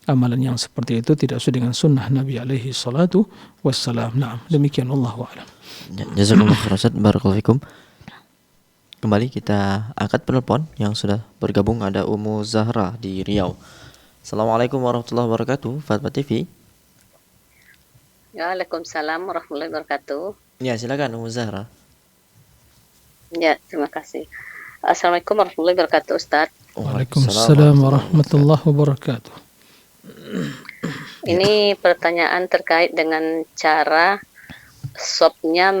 amalan yang seperti itu tidak sesuai dengan sunnah Nabi alaihi salatu wassalam. Nah, demikian Allahu a'lam. Jazakumullah khairan, barakallahu fikum. Kembali kita angkat penelpon yang sudah bergabung. Ada Ummu Zahra di Riau. Assalamualaikum warahmatullahi wabarakatuh. Fatwa TV. Waalaikumsalam warahmatullahi wabarakatuh. Ya, silakan Ummu Zahra. Ya, terima kasih. Assalamualaikum warahmatullahi wabarakatuh, Ustaz. Waalaikumsalam warahmatullahi wabarakatuh. Ini pertanyaan terkait dengan cara sopnya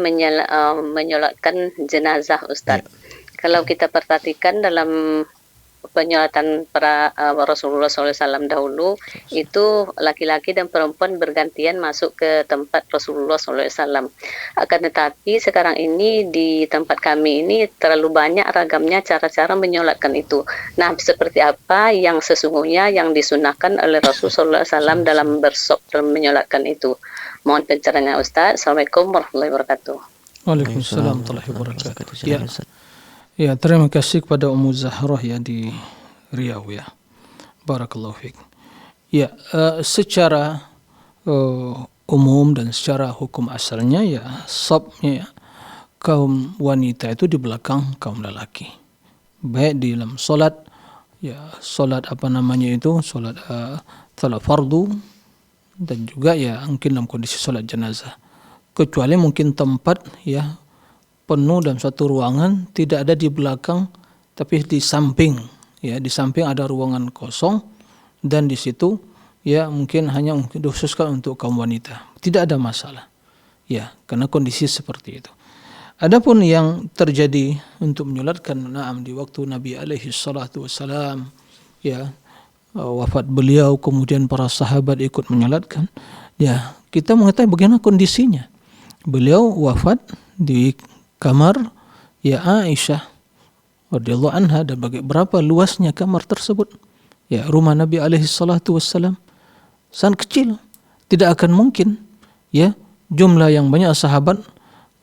menyolatkan jenazah, Ustaz. Kalau kita perhatikan dalam penyolatan para Rasulullah SAW dahulu, itu laki-laki dan perempuan bergantian masuk ke tempat Rasulullah SAW. Akan tetapi sekarang ini di tempat kami ini terlalu banyak ragamnya cara-cara menyolatkan itu. Nah, seperti apa yang sesungguhnya yang disunahkan oleh Rasulullah SAW dalam bersop dalam menyolatkan itu? Mohon pencerahannya, Ustaz. Assalamualaikum warahmatullahi wabarakatuh. Waalaikumsalam warahmatullahi wabarakatuh. Ya, terima kasih kepada Ummu Zahrah ya di Riau ya. Barakallahu fiik. Ya, secara umum dan secara hukum asalnya ya safnya ya, kaum wanita itu di belakang kaum lelaki. Baik di dalam salat ya, salat salat fardu, dan juga ya mungkin dalam kondisi salat jenazah. Kecuali mungkin tempat ya penuh dalam satu ruangan, tidak ada di belakang tapi di samping ya, di samping ada ruangan kosong dan di situ ya mungkin hanya dikhususkan untuk kaum wanita, tidak ada masalah ya, karena kondisi seperti itu. Adapun yang terjadi untuk menyolatkan di waktu Nabi alaihi salatu wassalam ya, wafat beliau kemudian para sahabat ikut menyolatkan ya, kita mengetahui bagaimana kondisinya. Beliau wafat di kamar ya Aisyah radhiyallahu anha, dan berapa luasnya kamar tersebut ya, rumah Nabi alaihi salatu wassalam sangat kecil, tidak akan mungkin ya jumlah yang banyak sahabat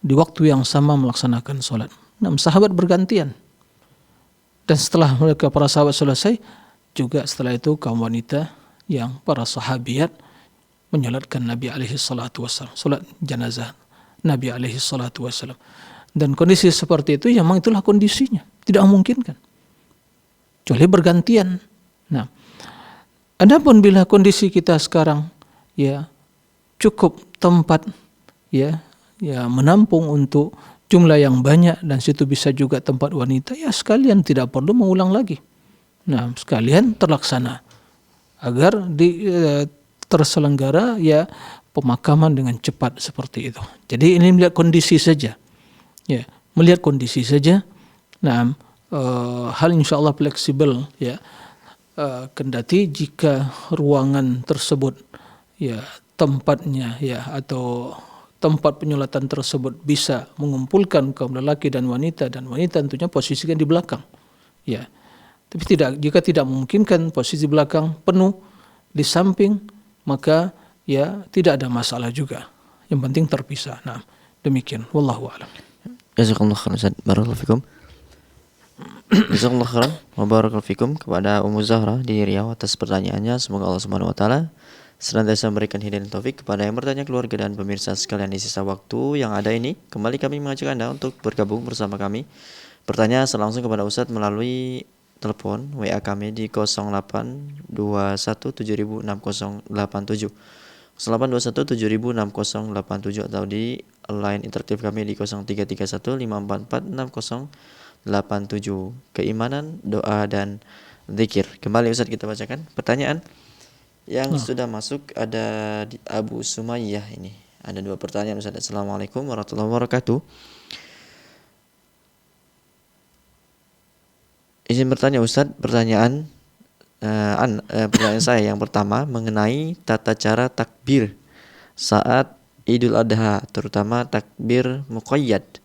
di waktu yang sama melaksanakan salat. 6 sahabat bergantian, dan setelah mereka para sahabat selesai juga setelah itu kaum wanita yang para sahabiat menyolatkan Nabi alaihi salatu wassalam, salat jenazah Nabi alaihi salatu wassalam. Dan kondisi seperti itu, ya memang itulah kondisinya. Tidak memungkinkan. Kecuali bergantian. Nah, adapun bila kondisi kita sekarang, ya cukup tempat, ya menampung untuk jumlah yang banyak, dan situ bisa juga tempat wanita, ya sekalian tidak perlu mengulang lagi. Nah, sekalian terlaksana agar terselenggara ya pemakaman dengan cepat seperti itu. Jadi ini melihat kondisi saja. Ya, melihat kondisi saja. Nah, hal insya Allah fleksibel ya. Kendati jika ruangan tersebut ya tempatnya ya atau tempat penyolatan tersebut bisa mengumpulkan kaum lelaki dan wanita tentunya posisikan di belakang. Ya. Tapi jika tidak memungkinkan posisi belakang penuh di samping, maka ya tidak ada masalah juga. Yang penting terpisah. Nah, demikian. Wallahu a'lam. Jazakallahu khairan Ustaz. Barakallahu fikum. Jazakallahu khairan wa barakallahu fikum kepada Ummu Zahra di Riau atas pertanyaannya. Semoga Allah Subhanahu wa taala senantiasa memberikan hidayah dan taufik kepada yang bertanya, keluarga dan pemirsa sekalian di sisa waktu yang ada ini. Kembali kami mengajak Anda untuk bergabung bersama kami. Bertanya langsung kepada Ustaz melalui telepon WA kami di 0821706087 0821706087 atau di line interaktif kami di 0331544687. Keimanan, doa dan zikir. Kembali Ustaz kita bacakan pertanyaan yang sudah masuk. Ada di Abu Sumayyah ini. Ada 2 pertanyaan Ustaz. Assalamualaikum warahmatullahi wabarakatuh. Izin bertanya Ustadz, pertanyaan saya yang pertama mengenai tata cara takbir saat Idul Adha, terutama takbir muqayyad.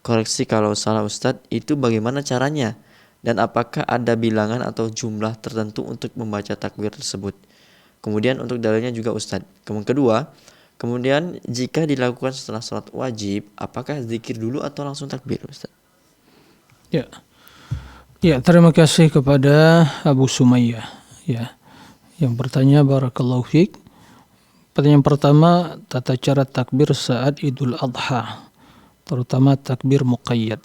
Koreksi kalau salah Ustadz, itu bagaimana caranya? Dan apakah ada bilangan atau jumlah tertentu untuk membaca takbir tersebut? Kemudian untuk dalilnya juga Ustadz. Kemudian jika dilakukan setelah sholat wajib, apakah zikir dulu atau langsung takbir Ustadz? Ya, terima kasih kepada Abu Sumayyah ya. Yang bertanya barakallahu fiik. Pertanyaan pertama, tata cara takbir saat Idul Adha, terutama takbir muqayyad.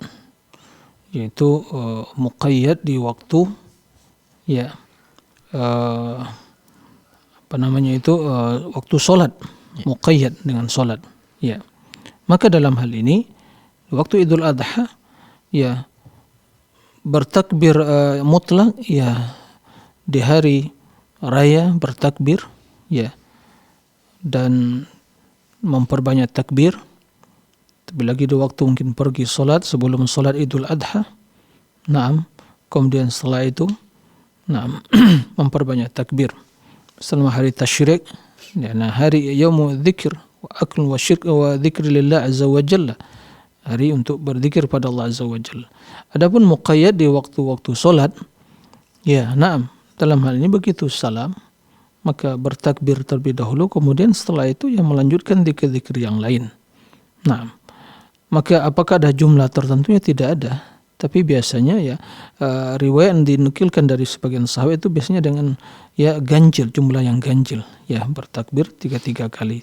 Yaitu muqayyad di waktu ya waktu salat, muqayyad dengan salat ya. Maka dalam hal ini waktu Idul Adha ya bertakbir mutlak ya, di hari raya bertakbir ya, dan memperbanyak takbir. Tapi lagi di waktu mungkin pergi solat sebelum solat Idul Adha, kemudian setelah itu memperbanyak takbir. Selama hari tasyrik ya, hari yaumu dzikr wa akl wa syirk wa dzikr lillah azza wa jalla, hari untuk berzikir pada Allah azza wa jalla. Adapun muqayyad di waktu-waktu solat, ya, dalam hal ini begitu salam, maka bertakbir terlebih dahulu, kemudian setelah itu yang melanjutkan zikir-zikir yang lain. Maka apakah ada jumlah tertentunya? Tidak ada. Tapi biasanya ya riwayat yang dinukilkan dari sebagian sahabat itu biasanya dengan ya ganjil, jumlah yang ganjil, ya bertakbir 33 kali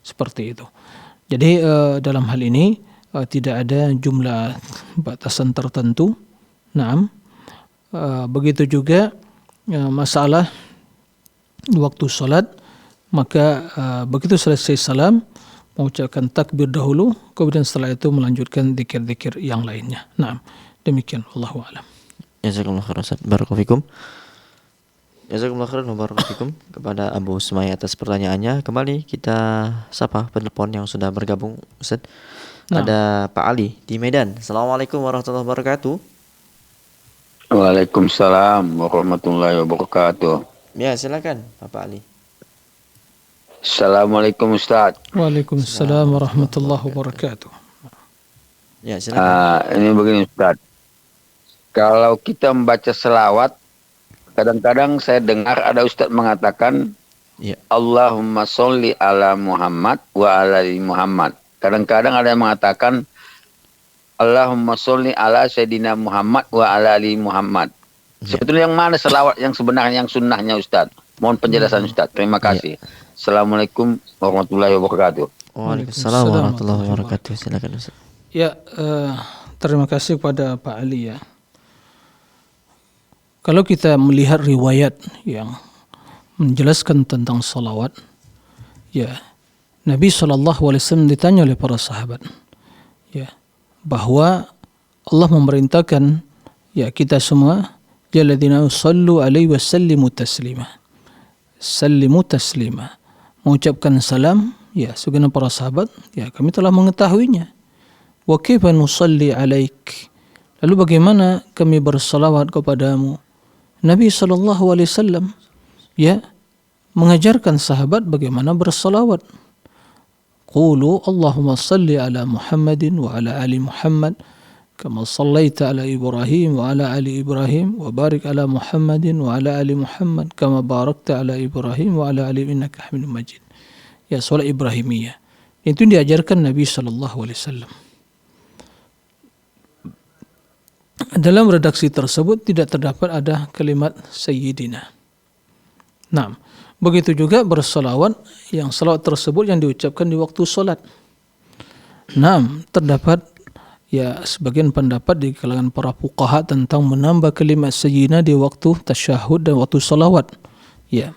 seperti itu. Jadi dalam hal ini tidak ada jumlah batasan tertentu. Begitu juga masalah waktu salat, maka begitu selesai salam mengucapkan takbir dahulu, kemudian setelah itu melanjutkan zikir-zikir yang lainnya. Demikian, wallahu a'lam. Jazakumullah khairan Ustaz. Barakallahu fikum. Jazakumullah khairan wa barakallahu fikum kepada Abu Sumayyah atas pertanyaannya. Kembali kita sapa penelpon yang sudah bergabung Ustaz. Ada Pak Ali di Medan. Assalamualaikum warahmatullahi wabarakatuh. Waalaikumsalam warahmatullahi wabarakatuh. Ya, silakan Pak Ali. Assalamualaikum Ustaz. Waalaikumsalam warahmatullahi wabarakatuh. Ya, silakan. Ini begini Ustaz. Kalau kita membaca selawat, kadang-kadang saya dengar ada Ustaz mengatakan Allahumma sholli ala Muhammad wa ala ali Muhammad. Kadang-kadang ada yang mengatakan Allahumma sholli ala Sayyidina Muhammad wa ala ali Muhammad. Sebetulnya yang mana selawat yang sebenarnya, yang sunnahnya Ustaz? Mohon penjelasan Ustaz. Terima kasih. Assalamualaikum warahmatullahi wabarakatuh. Waalaikumsalam warahmatullahi wabarakatuh. Silakan Ustaz. Ya, terima kasih kepada Pak Ali ya. Kalau kita melihat riwayat yang menjelaskan tentang salawat, ya, Nabi SAW ditanya oleh para sahabat, ya, bahwa Allah memerintahkan ya kita semua Ya alladzina sallu alaihi wa sallimu taslima. Sallimu taslima. Mengucapkan salam, ya segenap para sahabat, ya kami telah mengetahuinya. Wa kaifa nusalli alaik. Lalu bagaimana kami bersalawat kepadamu? Nabi SAW ya mengajarkan sahabat bagaimana bersalawat. Qulu Allahumma salli ala Muhammadin wa ala ali Muhammad kama sallaita ala Ibrahim wa ala ali Ibrahim wa barik ala Muhammadin wa ala ali Muhammad kama barakta ala Ibrahim wa ala ali innaka Hamidum Majid. Ya, salat Ibrahimiyah. Itu diajarkan Nabi SAW. Dalam redaksi tersebut tidak terdapat ada kalimat Sayyidina. Nah, begitu juga bersalawat, yang salawat tersebut yang diucapkan di waktu solat. Nah, terdapat ya sebagian pendapat di kalangan para fuqaha tentang menambah kalimat Sayyidina di waktu tasyahud dan waktu salawat. Ya.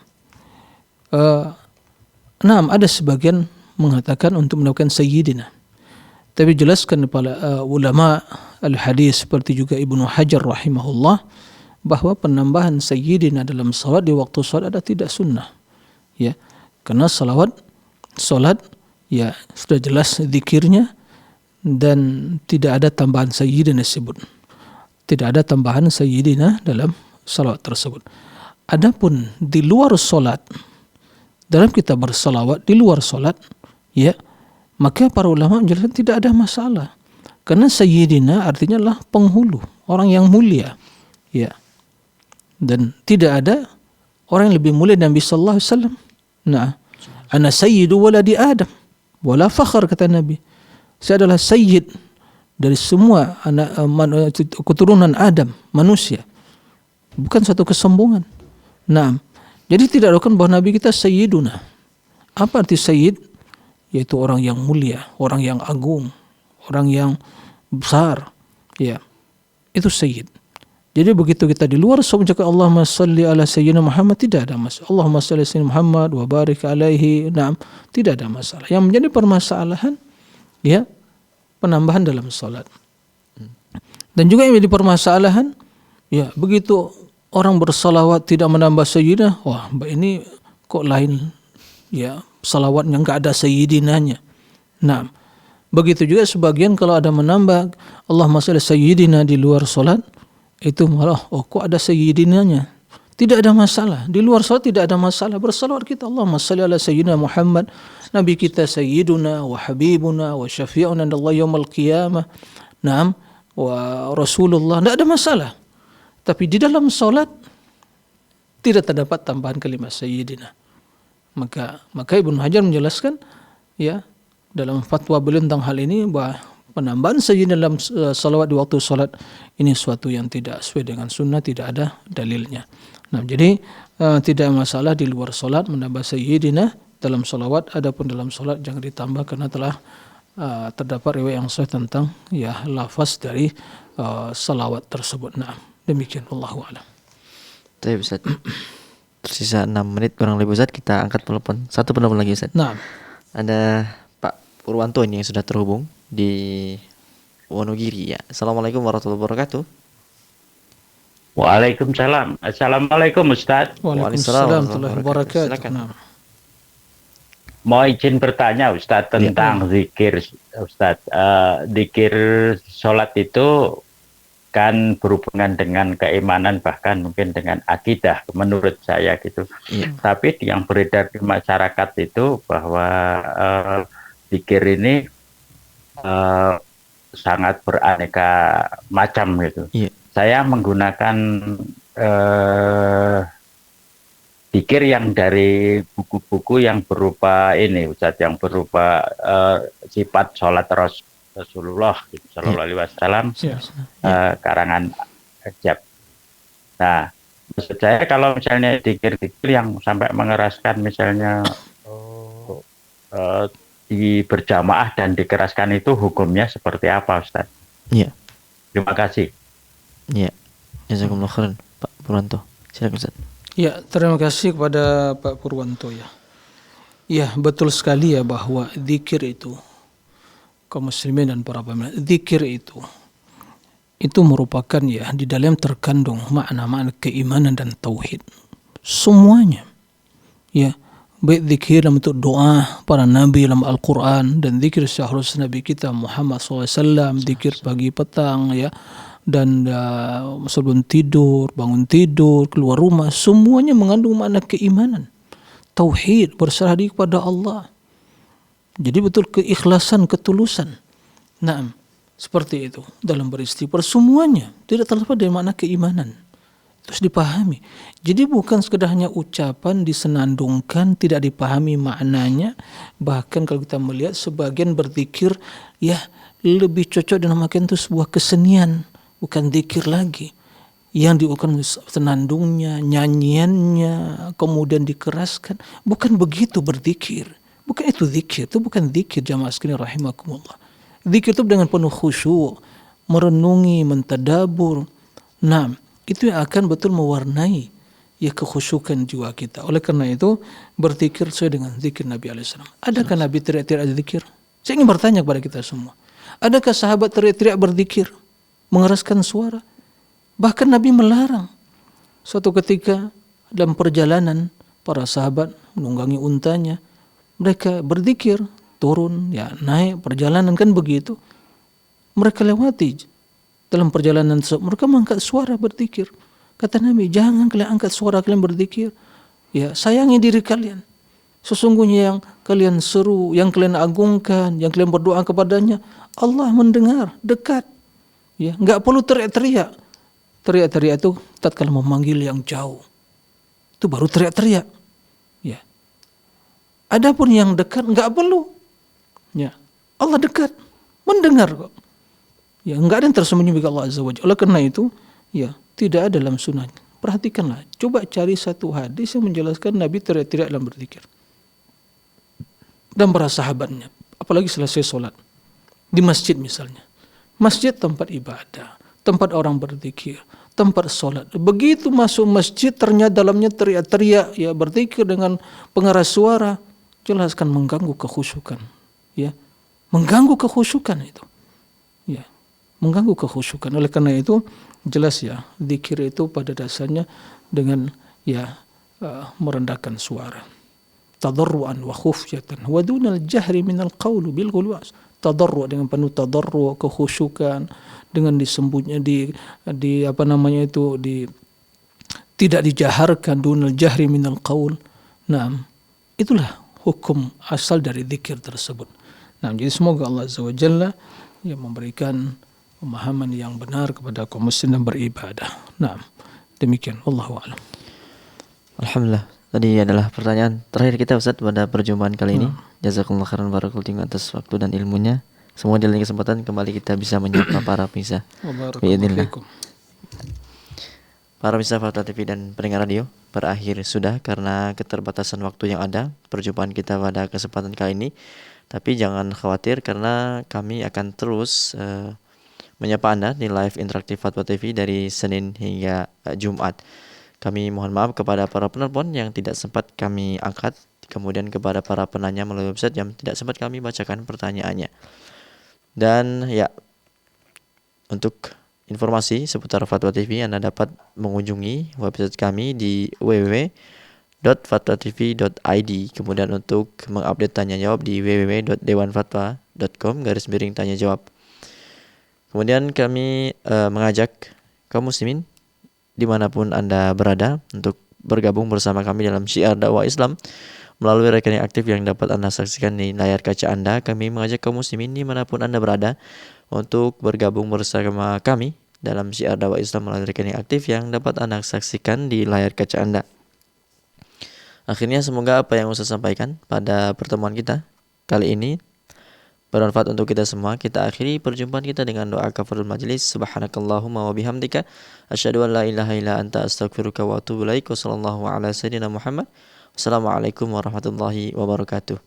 Ada sebagian mengatakan untuk menambahkan Sayyidina. Tapi jelaskan kepada ulama al-hadis seperti juga Ibnu Hajar rahimahullah bahwa penambahan Sayyidina dalam salat di waktu salat ada tidak sunnah. Ya, karena salat ya sudah jelas zikirnya dan tidak ada tambahan Sayyidina disebut. Tidak ada tambahan Sayyidina dalam salat tersebut. Adapun di luar salat, dalam kita bersalawat di luar salat, ya, maka para ulama menjelaskan tidak ada masalah. Karena Sayyidina artinya adalah penghulu, orang yang mulia. Ya. Dan tidak ada orang yang lebih mulia dari Nabi sallallahu alaihi wasallam. Nah, ana sayyidu waladi Adam wala fakhr, kata Nabi. Saya adalah sayyid dari semua anak keturunan Adam, manusia. Bukan satu kesombongan. Nah, jadi tidak ada bahwa Nabi kita sayyiduna. Apa arti sayyid? Yaitu orang yang mulia, orang yang agung, orang yang besar. Ya. Itu sayyid. Jadi begitu kita di luar salat Allahumma salli ala sayyidina Muhammad, tidak ada masalah. Allahumma salli ala sayyidina Muhammad wa barik alaihi. Naam, tidak ada masalah. Yang menjadi permasalahan ya penambahan dalam salat. Dan juga yang menjadi permasalahan ya begitu orang bersalawat tidak menambah sayyidina, wah, ini kok lain ya, salawatnya enggak ada sayyidinanya. Nah, begitu juga sebagian kalau ada menambah Allahumma shalli sayyidina di luar salat, itu malah kok ada sayyidinanya. Tidak ada masalah. Di luar salat tidak ada masalah. Bersalawat kita Allahumma shalli ala sayyidina Muhammad, Nabi kita sayyiduna wa habibuna wa syafi'una indallahi yaumil qiyamah. Naam, wa Rasulullah, tidak ada masalah. Tapi di dalam salat tidak terdapat tambahan kalimat sayyidina. Maka Ibnu Hajar menjelaskan ya dalam fatwa beliau tentang hal ini bahwa penambahan sayyidina dalam salawat di waktu salat ini suatu yang tidak sesuai dengan sunnah, tidak ada dalilnya. Nah, jadi tidak masalah di luar salat menambah sayyidina dalam salawat, adapun dalam salat jangan ditambah karena telah terdapat riwayat yang sahih tentang ya lafaz dari salawat tersebut. Nah, demikian wallahu a'lam. Baik, Ustaz. Tersisa 6 menit kurang lebih, Ustaz. Kita angkat telepon. Satu penelpon lagi, Ustaz. Nah. Ada Pak Purwanto ini yang sudah terhubung di Wonogiri ya. Assalamualaikum warahmatullahi wabarakatuh. Waalaikumsalam. Assalamualaikum Ustaz. Waalaikumsalam warahmatullahi wabarakatuh. Nah. Mau izin bertanya Ustaz tentang zikir Ustaz. Zikir sholat itu kan berhubungan dengan keimanan, bahkan mungkin dengan akidah menurut saya gitu. Tapi yang beredar di masyarakat itu bahwa zikir ini sangat beraneka macam gitu. Saya menggunakan zikir yang dari buku-buku yang berupa ini Ustaz, yang berupa sifat sholat Rasulullah Sallallahu Alaihi Wasallam, karangan Ajab. Nah, maksud saya kalau misalnya zikir-zikir yang sampai mengeraskan misalnya di berjamaah dan dikeraskan itu hukumnya seperti apa Ustaz? Iya. Terima kasih. Iya. Jazakumullah khairan Pak Purwanto. Silakan Ustaz. Ya, terima kasih kepada Pak Purwanto ya. Ya, betul sekali ya bahwa zikir itu kaum muslimin dan para pemirsa, zikir itu itu merupakan ya di dalam terkandung makna-makna keimanan dan tauhid semuanya, ya, baik zikir dalam bentuk doa para nabi dalam Al-Quran dan zikir seharus Nabi kita Muhammad SAW, zikir pagi petang, ya, dan sebelum tidur, bangun tidur, keluar rumah, semuanya mengandung makna keimanan, tauhid, berserah diri kepada Allah. Jadi betul keikhlasan, ketulusan. Nah, seperti itu dalam beristighfar semuanya tidak terlepas dari makna keimanan. Terus dipahami. Jadi bukan sekedar hanya ucapan disenandungkan, tidak dipahami maknanya. Bahkan kalau kita melihat sebagian berzikir, ya lebih cocok dinamakan itu sebuah kesenian, bukan zikir lagi. Yang diukur senandungnya, nyanyiannya, kemudian dikeraskan. Bukan begitu berzikir. Bukan itu zikir, itu bukan zikir jamaah sekalian rahimakumullah. Zikir itu dengan penuh khusyuk, merenungi, mentadabur. Nah, itu yang akan betul mewarnai ya kekhusyukan jiwa kita. Oleh karena itu, berzikir sesuai dengan zikir Nabi alaihissalam. Adakah Nabi teriak-teriak zikir? Saya ingin bertanya kepada kita semua. Adakah sahabat teriak-teriak berzikir? Mengeraskan suara? Bahkan Nabi melarang. Suatu ketika dalam perjalanan, para sahabat menunggangi untanya, mereka berzikir, turun, ya naik, perjalanan kan begitu. Mereka lewati dalam perjalanan mereka mengangkat suara berzikir. Kata Nabi, jangan kalian angkat suara kalian berzikir. Ya, sayangi diri kalian. Sesungguhnya yang kalian seru, yang kalian agungkan, yang kalian berdoa kepadanya, Allah mendengar, dekat. Ya, enggak perlu teriak-teriak. Teriak-teriak itu tatkala memanggil yang jauh. Itu baru teriak-teriak. Ya. Adapun yang dekat enggak perlu. Ya. Allah dekat, mendengar kok. Ya, enggak ada yang tersembunyi bagi Allah Azza wa Jalla. Oleh karena itu, ya, tidak ada dalam sunnah. Perhatikanlah, coba cari satu hadis yang menjelaskan Nabi teriak-teriak dalam berzikir. Dan para sahabatnya, apalagi selesai sholat. Di masjid misalnya. Masjid tempat ibadah, tempat orang berzikir, tempat sholat. Begitu masuk masjid, ternyata dalamnya teriak-teriak, ya, berzikir dengan pengeras suara, jelas akan mengganggu kekhusyukan. Ya, mengganggu kekhusyukan itu. Ya, mengganggu kekhusyukan. Oleh karena itu, jelas ya, zikir itu pada dasarnya dengan ya merendahkan suara. Tadarruan wa khufyatan wa dunal jahri minal qawl bil ghulwas. Tadarru dengan penuh tadarru, kekhusyukan, dengan disembunyikan di apa namanya itu tidak dijaharkan, dunal jahri minal qawl. Nah, itulah hukum asal dari zikir tersebut. Nah, jadi semoga Allah Azza wa Jalla ya memberikan pemahaman yang benar kepada kaum muslim dan beribadah. Nah, demikian. Wallahu a'lam. Alhamdulillah. Tadi adalah pertanyaan terakhir kita Ustaz pada perjumpaan kali ini. Jazakumullah khairan barakallahu atas waktu dan ilmunya. Semoga di lain kesempatan kembali kita bisa menyapa para pemirsa. Bismillah. Para pemirsa Fatwa TV dan pendengar radio, berakhir sudah karena keterbatasan waktu yang ada perjumpaan kita pada kesempatan kali ini. Tapi jangan khawatir karena kami akan terus menyapa Anda di live interaktif Fatwa TV dari Senin hingga Jumat. Kami mohon maaf kepada para penelpon yang tidak sempat kami angkat, kemudian kepada para penanya melalui website yang tidak sempat kami bacakan pertanyaannya. Dan ya, untuk informasi seputar Fatwa TV Anda dapat mengunjungi website kami di www.fatwatv.id. Kemudian untuk mengupdate tanya jawab di www.dewanfatwa.com/tanya jawab. Kemudian kami mengajak kaum muslimin dimanapun Anda berada untuk bergabung bersama kami dalam syiar dakwah Islam melalui rekening aktif yang dapat Anda saksikan di layar kaca Anda. Kami mengajak kaum muslimin dimanapun Anda berada untuk bergabung bersama kami dalam syiar dakwah Islam melalui rekening aktif yang dapat Anda saksikan di layar kaca Anda. Akhirnya semoga apa yang Ustaz sampaikan pada pertemuan kita kali ini bermanfaat untuk kita semua. Kita akhiri perjumpaan kita dengan doa kafaratul majlis. Subhanakallahumma wa bihamdika asyhadu an la ilaha illa anta astaghfiruka wa atubu ilaik. Wassallallahu ala sayyidina Muhammad. Wassalamualaikum warahmatullahi wabarakatuh.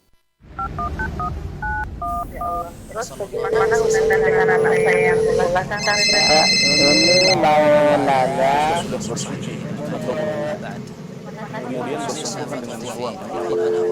Terus bagaimana hubungan dengan anak saya yang belasan tahun? Ini mau nanya. Kemudian berhubungan dengan suami.